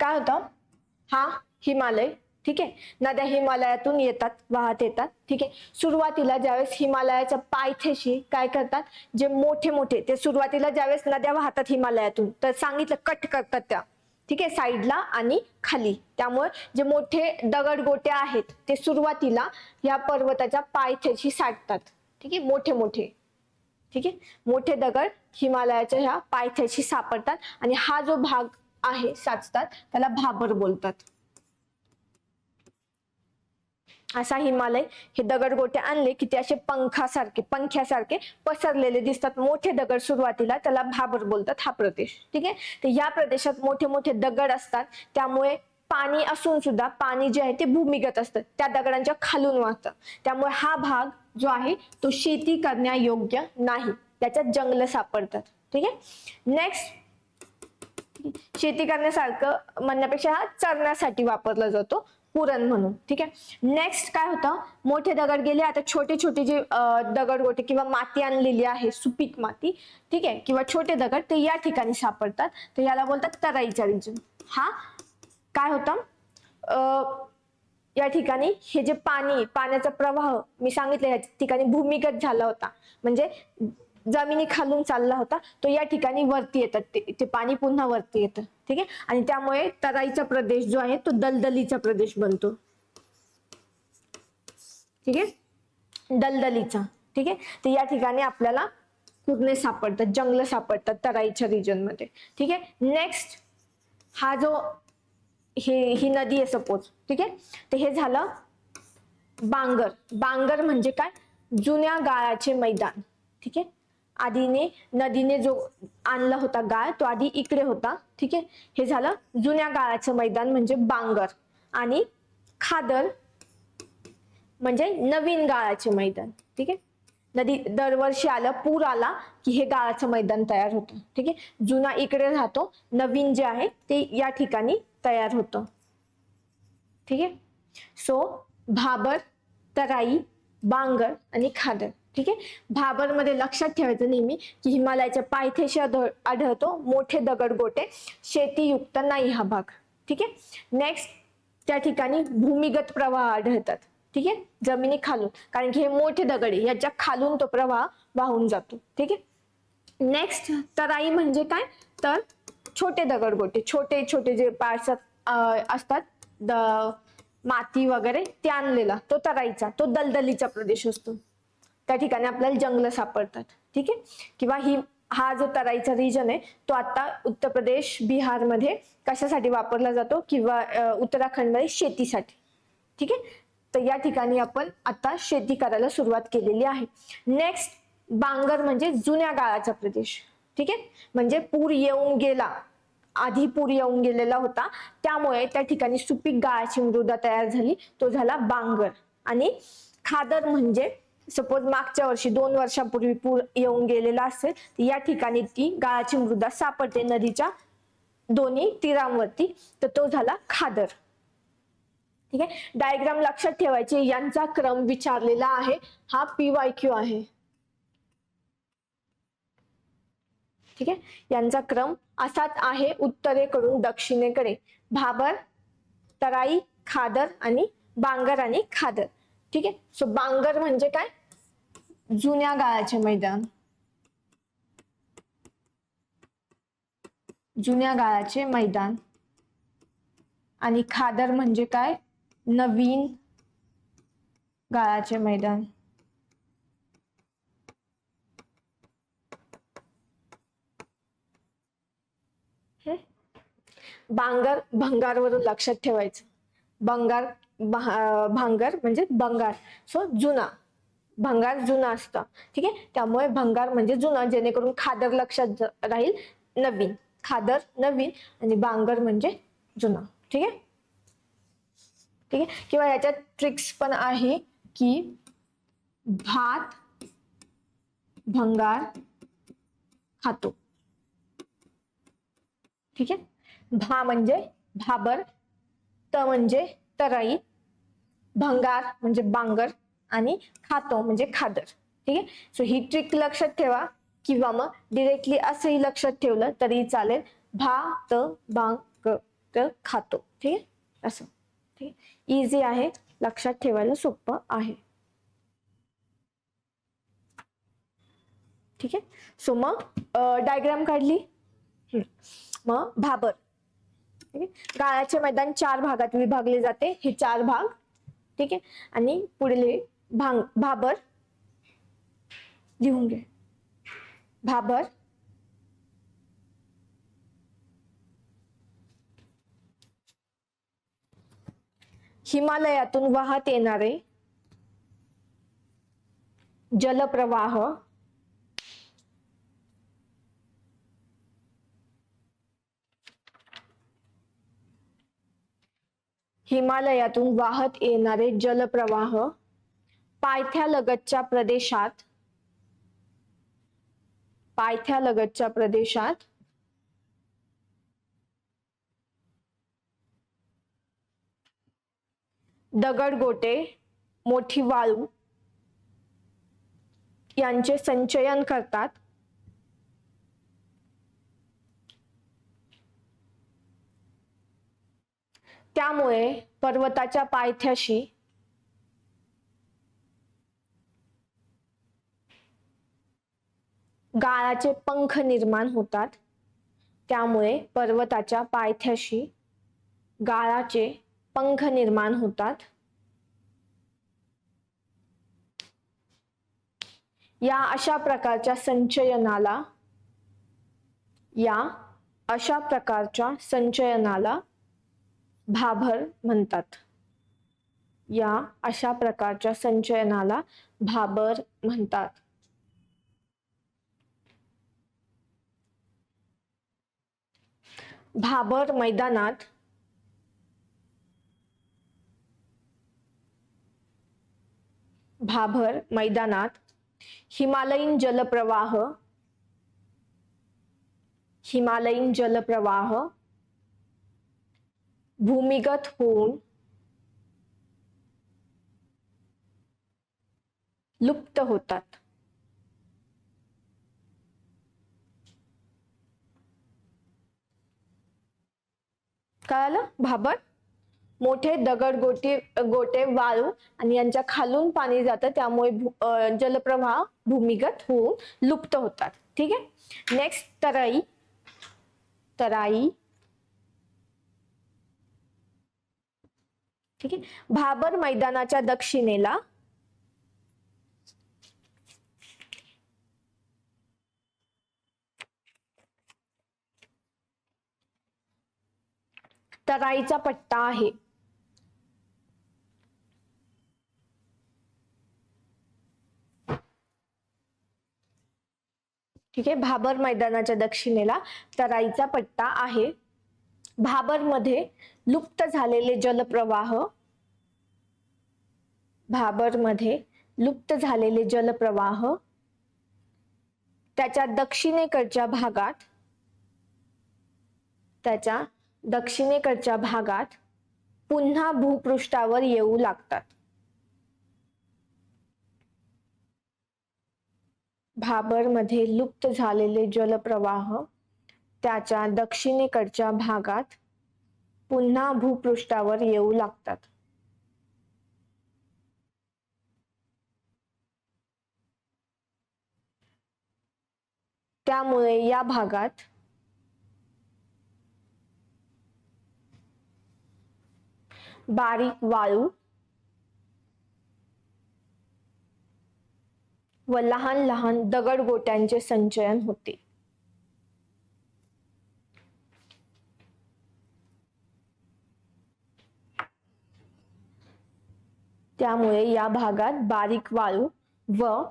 काय होतं, हा हिमालय. ठीक आहे, नद्या हिमालयातून येतात, वाहत येतात. ठीक आहे, सुरुवातीला ज्यावेळेस हिमालयाच्या पायथ्याशी काय करतात, जे मोठे मोठे ते सुरुवातीला ज्यावेळेस नद्या वाहतात हिमालयातून तर सांगितलं कट करतात त्या. ठीक आहे, साईडला आणि खाली. त्यामुळे जे मोठे दगडगोटे आहेत ते सुरुवातीला या पर्वताच्या पायथ्याशी साठतात. ठीक आहे, मोठे मोठे. ठीक आहे, मोठे दगड हिमालयाच्या ह्या पायथ्याशी सापडतात आणि हा जो भाग आहे साचतात त्याला भाबर बोलतात. असा हिमालय हे दगडगोटे आणले की ते असे पंख्यासारखे पसरलेले दिसतात. मोठे दगड सुरुवातीला त्याला भाबर बोलतात हा प्रदेश. ठीक आहे, तर या प्रदेशात मोठे मोठे दगड असतात, त्यामुळे पाणी असून सुद्धा पाणी जे आहे ते भूमिगत असतं, त्या दगडांच्या खालून वाहतं. त्यामुळे हा भाग जो आहे तो शेती करण्यायोग्य नाही, त्याच्यात जंगल सापडतात. ठीक आहे, नेक्स्ट शेती करण्यासारखं म्हणण्यापेक्षा हा चरण्यासाठी वापरला जातो, पुरण म्हणून. ठीक आहे, नेक्स्ट काय होतं, मोठे दगड गेले, आता छोटे छोटे जे दगडगोटे किंवा माती आणलेली आहे, सुपीक माती, ठीक आहे, किंवा छोटे दगड ते या ठिकाणी सापडतात, तर याला बोलतात तराईचा रिजन. हा काय होतं, या ठिकाणी हे जे पाण्याचा प्रवाह मी सांगितलं या ठिकाणी भूमिगत झाला होता, म्हणजे जमिनी खालून चालला होता, तो या ठिकाणी वरती येतात, ते पाणी पुन्हा वरती येतं. ठीक आहे, आणि त्यामुळे तराईचा प्रदेश जो आहे तो दलदलीचा प्रदेश बनतो. ठीक आहे, दलदलीचा. ठीक आहे, तर या ठिकाणी आपल्याला कुरणे सापडतात, जंगल सापडतात तराईच्या रिजन मध्ये. ठीक आहे, नेक्स्ट हा जो ही नदी आहे सपोज. ठीक आहे, तर हे झालं बांगर. बांगर म्हणजे काय, जुन्या गाळाचे मैदान. ठीक आहे, आधीने नदीने जो आणला होता गाळ तो आधी इकडे होता. ठीक आहे, हे झालं जुन्या गाळाचं मैदान म्हणजे बांगर. आणि खादर म्हणजे नवीन गाळाचे मैदान. ठीक आहे. नदी दरवर्षी आलं, पूर आला की हे गाळाचं मैदान तयार होतं. ठीक आहे. जुना इकडे राहतो, नवीन जे आहे ते या ठिकाणी तयार होतं. ठीक आहे. सो भाबर, तराई, बांगर आणि खादर. ठीक आहे. भाबर मध्ये लक्षात ठेवायचं नेहमी की हिमालयाच्या पायथ्याशी आढळतो, मोठे दगडगोटे, शेतीयुक्त नाही हा भाग. ठीक आहे. नेक्स्ट, त्या ठिकाणी भूमिगत प्रवाह आढळतात. ठीक आहे. जमिनी खालून, कारण की हे मोठे दगड आहे, याच्या खालून तो प्रवाह वाहून जातो. ठीक आहे. नेक्स्ट, तराई म्हणजे काय, तर छोटे दगडगोटे, छोटे छोटे जे पार्ट्स असतात, माती वगैरे ते आणलेला तो तराईचा, तो दलदलीचा प्रदेश असतो. त्या ठिकाणी आपल्याला जंगल सापडतात. ठीक आहे. किंवा हा जो तराईचा रिजन आहे तो आता उत्तर प्रदेश, बिहार मध्ये कशासाठी वापरला जातो, किंवा उत्तराखंड मध्ये शेतीसाठी. ठीक आहे. तर या ठिकाणी आपण आता शेती करायला सुरुवात केलेली आहे. नेक्स्ट, बांगर म्हणजे जुन्या गाळाचा प्रदेश. ठीक आहे. म्हणजे पूर येऊन गेला, आधी पूर येऊन गेलेला होता, त्यामुळे त्या ठिकाणी सुपीक गाळाची मृदा तयार झाली, तो झाला बांगर. आणि खादर म्हणजे सपोज मागच्या वर्षी 2 वर्षापूर्वी पूर येऊन गेलेला असेल, या ठिकाणी ती गाळाची मृदा सापडते नदीच्या दोन्ही तीरांवरती, तर तो झाला खादर. ठीक आहे. डायग्राम लक्षात ठेवायचे, यांचा क्रम विचारलेला आहे, हा PYQ आहे. ठीक आहे. यांचा क्रम असाच आहे, उत्तरेकडून दक्षिणेकडे भाबर, तराई, खादर आणि बांगर आणि खादर. ठीक आहे. सो बांगर म्हणजे काय, जुन्या गाळाचे मैदान, जुन्या गाळाचे मैदान. आणि खादर म्हणजे काय, नवीन गाळाचे मैदान. बांगर भंगारवरून लक्षात ठेवायचं, भांगर म्हणजे भंगार, सो जुना, भंगार जुना असतं. ठीक आहे. त्यामुळे भंगार म्हणजे जुना, जेणेकरून खादर लक्षात राहील, नवीन, खादर नवीन आणि बांगर म्हणजे जुना. ठीक आहे. ठीक आहे. किंवा याच्यात ट्रिक्स पण आहे की भात भंगार खातो. ठीक आहे. भा म्हणजे भाबर, त म्हणजे तराई, भंगार म्हणजे बांगर आणि खातो म्हणजे खादर. ठीक आहे. सो ही ट्रिक लक्षात ठेवा, किंवा मग डिरेक्टली असंही लक्षात ठेवलं तरी चालेल, भात बांगर खातो. ठीक आहे. असं. ठीक आहे. इझी आहे, लक्षात ठेवायला सोपं आहे. ठीक आहे. सो मग डायग्राम काढली. मग भाबर. ठीक आहे. गाळाचे मैदान 4 भागात विभागले जाते, हे 4 भाग. ठीक आहे. आणि पुढील भाबर लिहून घे. भाबर, हिमालयातून वाहत येणारे जलप्रवाह, हिमालयातून वाहत येणारे जलप्रवाह पायथ्यालगतच्या प्रदेशात, पायथ्यालगतच्या प्रदेशात दगडगोटे, मोठी वाळू यांचे संचयन करतात. त्यामुळे पर्वताच्या पायथ्याशी गाळाचे पंख निर्माण होतात. त्यामुळे पर्वताच्या पायथ्याशी गाळाचे पंख निर्माण होतात. या अशा प्रकारच्या संचयनाला भाबर म्हणतात. या अशा प्रकारच्या संचयनाला भाबर म्हणतात. भाबर मैदानात भाभर मैदानात हिमालयीन जलप्रवाह भूमिगत होऊन लुप्त होतात. कळालं? भाभर मोठे दगड गोटे वाळू आणि यांच्या खालून पाणी जातं, त्यामुळे जलप्रवाह भूमिगत होऊन लुप्त होतात. ठीक आहे. नेक्स्ट तराई. ठीक आहे. भाभर मैदानाच्या दक्षिणेला तराईचा पट्टा आहे. ठीक आहे. भाभर मैदानाच्या दक्षिणेला तराईचा पट्टा आहे. भाभरमध्ये लुप्त झालेले जलप्रवाह त्याच्या दक्षिणेकडच्या भागात पुन्हा भूपृष्ठावर येऊ लागतात. भाभरमध्ये लुप्त झालेले जलप्रवाह त्याच्या दक्षिणेकडच्या भागात पुन्हा भूपृष्ठावर येऊ लागतात. त्यामुळे या भागात बारीक वाळू व लहान लहान दगडगोट्यांचे संचयन होते. त्यामुळे या भागात बारीक वाळू व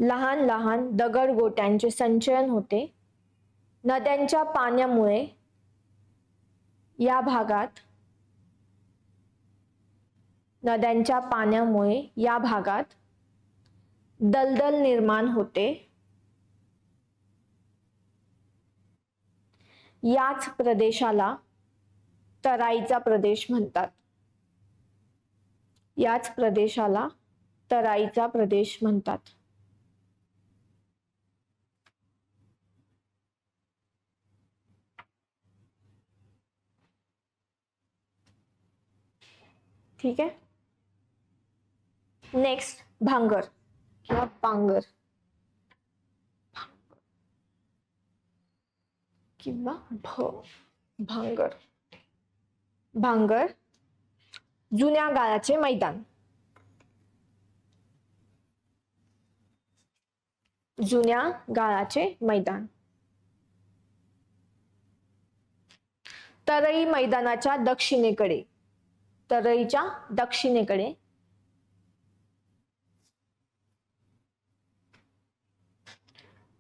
लहान लहान दगडगोट्यांचे संचयन होते. नद्यांच्या पाण्यामुळे या भागात दलदल निर्माण होते. याच प्रदेशाला तराईचा प्रदेश म्हणतात. ठीक आहे. नेक्स्ट भांगर किंवा पांगर किंवा भांगर. जुन्या गाळाचे मैदान. तराई मैदानाच्या दक्षिणेकडे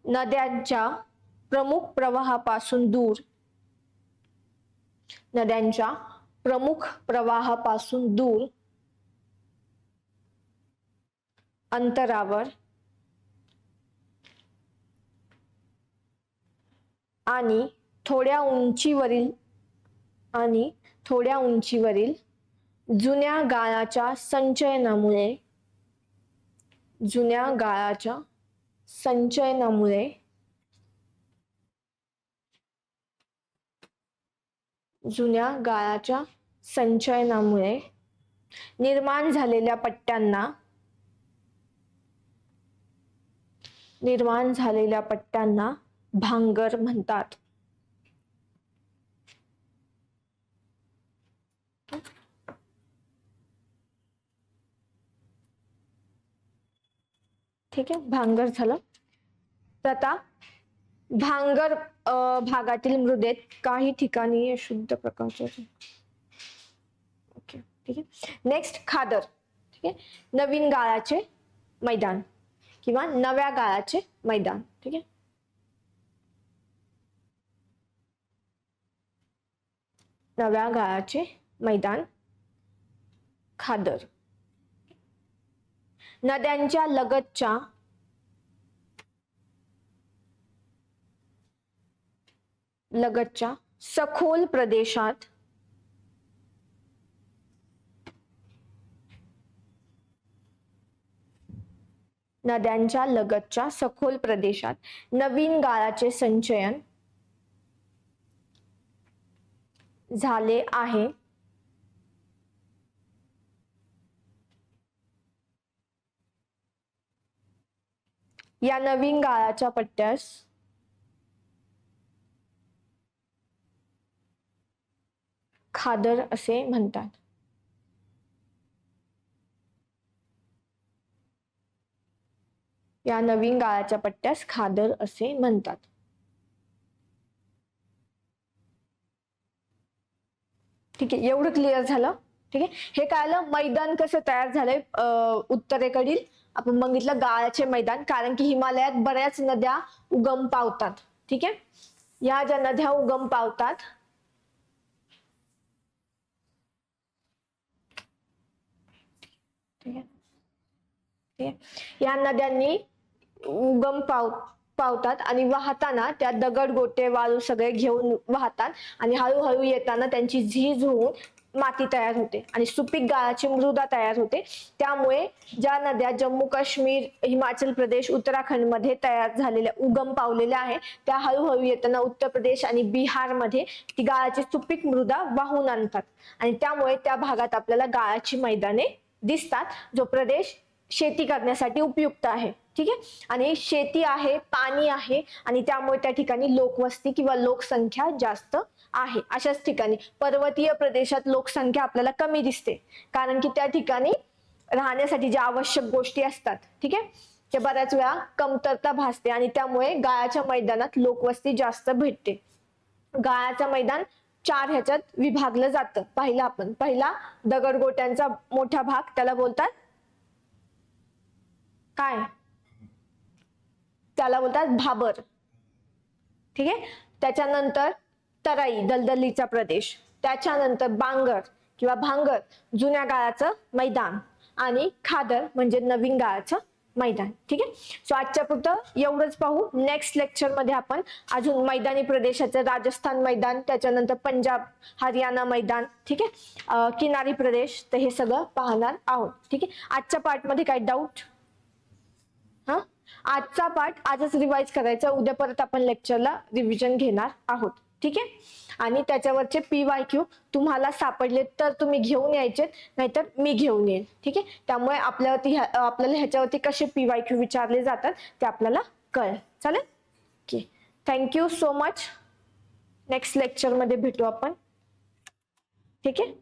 नद्यांच्या प्रमुख प्रवाहापासून दूर अंतरावर आणि थोड्या उंचीवरील जुन्या गाळाच्या संचयनामुळे निर्माण झालेल्या पट्ट्यांना भांगर म्हणतात. ठीक आहे. भांगर झालं. तर आता भांगर भागातील मृदेत काही ठिकाणी शुद्ध प्रकारचे. ओके. ठीक आहे. नेक्स्ट खादर. ठीक आहे. नवीन गाळाचे मैदान किंवा नव्या गाळाचे मैदान. ठीक आहे. नव्या गाळाचे मैदान खादर. नद्यांच्या लगतच्या सखोल प्रदेशात नद्यांच्या लगतच्या सखोल प्रदेशात नवीन गाळाचे संचयन झाले आहे. या नवीन गाळाच्या पट्ट्यास खादर असे म्हणतात. या नवीन गाळाच्या पट्ट्यास खादर असे म्हणतात. ठीक आहे, एवढं क्लिअर झालं. ठीक आहे, हे कळलं मैदान कसं तयार झालंय उत्तरेकडील. आपण बघितलं गाळाचे मैदान, कारण की हिमालयात बऱ्याच नद्या उगम पावतात. ठीक आहे, या ज्या नद्या उगम पावतात ठीक आहे, या नद्यांनी उगम पावतात आणि वाहताना त्या दगड गोटे वाळू सगळे घेऊन वाहतात आणि हळूहळू येताना त्यांची झीज होऊन माती तयार होते आणि सुपीक गाळाची मृदा तयार होते. त्यामुळे ज्या नद्या जम्मू काश्मीर, हिमाचल प्रदेश, उत्तराखंड मध्ये तयार झालेल्या उगम पावलेल्या आहेत, त्या हळूहळू येताना उत्तर प्रदेश आणि बिहार मध्ये ती गाळाची सुपीक मृदा वाहून आणतात आणि त्यामुळे त्या भागात आपल्याला गाळाची मैदाने दिसतात, जो प्रदेश शेती करण्यासाठी उपयुक्त आहे. ठीक आहे, आणि शेती आहे, पाणी आहे आणि त्यामुळे त्या ठिकाणी लोकवस्ती किंवा लोकसंख्या जास्त आहे. अशाच ठिकाणी पर्वतीय प्रदेशात लोकसंख्या आपल्याला कमी दिसते, कारण की त्या ठिकाणी राहण्यासाठी ज्या आवश्यक गोष्टी असतात, ठीक आहे, ते बऱ्याच वेळा कमतरता भासते आणि त्यामुळे गाळाच्या मैदानात लोकवस्ती जास्त भेटते. गाळाचं मैदान 4 ह्याच्यात विभागलं जातं. पहिला दगडगोट्यांचा मोठा भाग, त्याला बोलतात काय? त्याला बोलतात भाबर. ठीक आहे, त्याच्यानंतर तराई, दलदलीचा प्रदेश, त्याच्यानंतर बांगर किंवा भांगर, जुन्या गाळाचं मैदान, आणि खादर म्हणजे नवीन गाळाचं मैदान. ठीक आहे, सो आजच्या पुरतं एवढंच पाहू. नेक्स्ट लेक्चर मध्ये आपण अजून मैदानी प्रदेशाचं राजस्थान मैदान, त्याच्यानंतर पंजाब हरियाणा मैदान, ठीक आहे, किनारी प्रदेश, तर हे सगळं पाहणार आहोत. ठीक आहे, आजच्या पार्ट मध्ये काही डाऊट? हा, आजचा पार्ट आजच रिवाइज करायचा, उद्या परत आपण लेक्चरला रिव्हिजन घेणार आहोत. ठीक आहे, आणि त्याच्यावरचे PYQ तुम्हाला सापडले तर तुम्ही घेऊन यायचे, नाहीतर मी घेऊन येईल. ठीक आहे, त्यामुळे आपल्याला ह्याच्यावरती कसे PYQ विचारले जातात ते आपल्याला कळेल. चालेल, okay, thank you so much. Next lecture मध्ये भेटू आपण. ठीक आहे.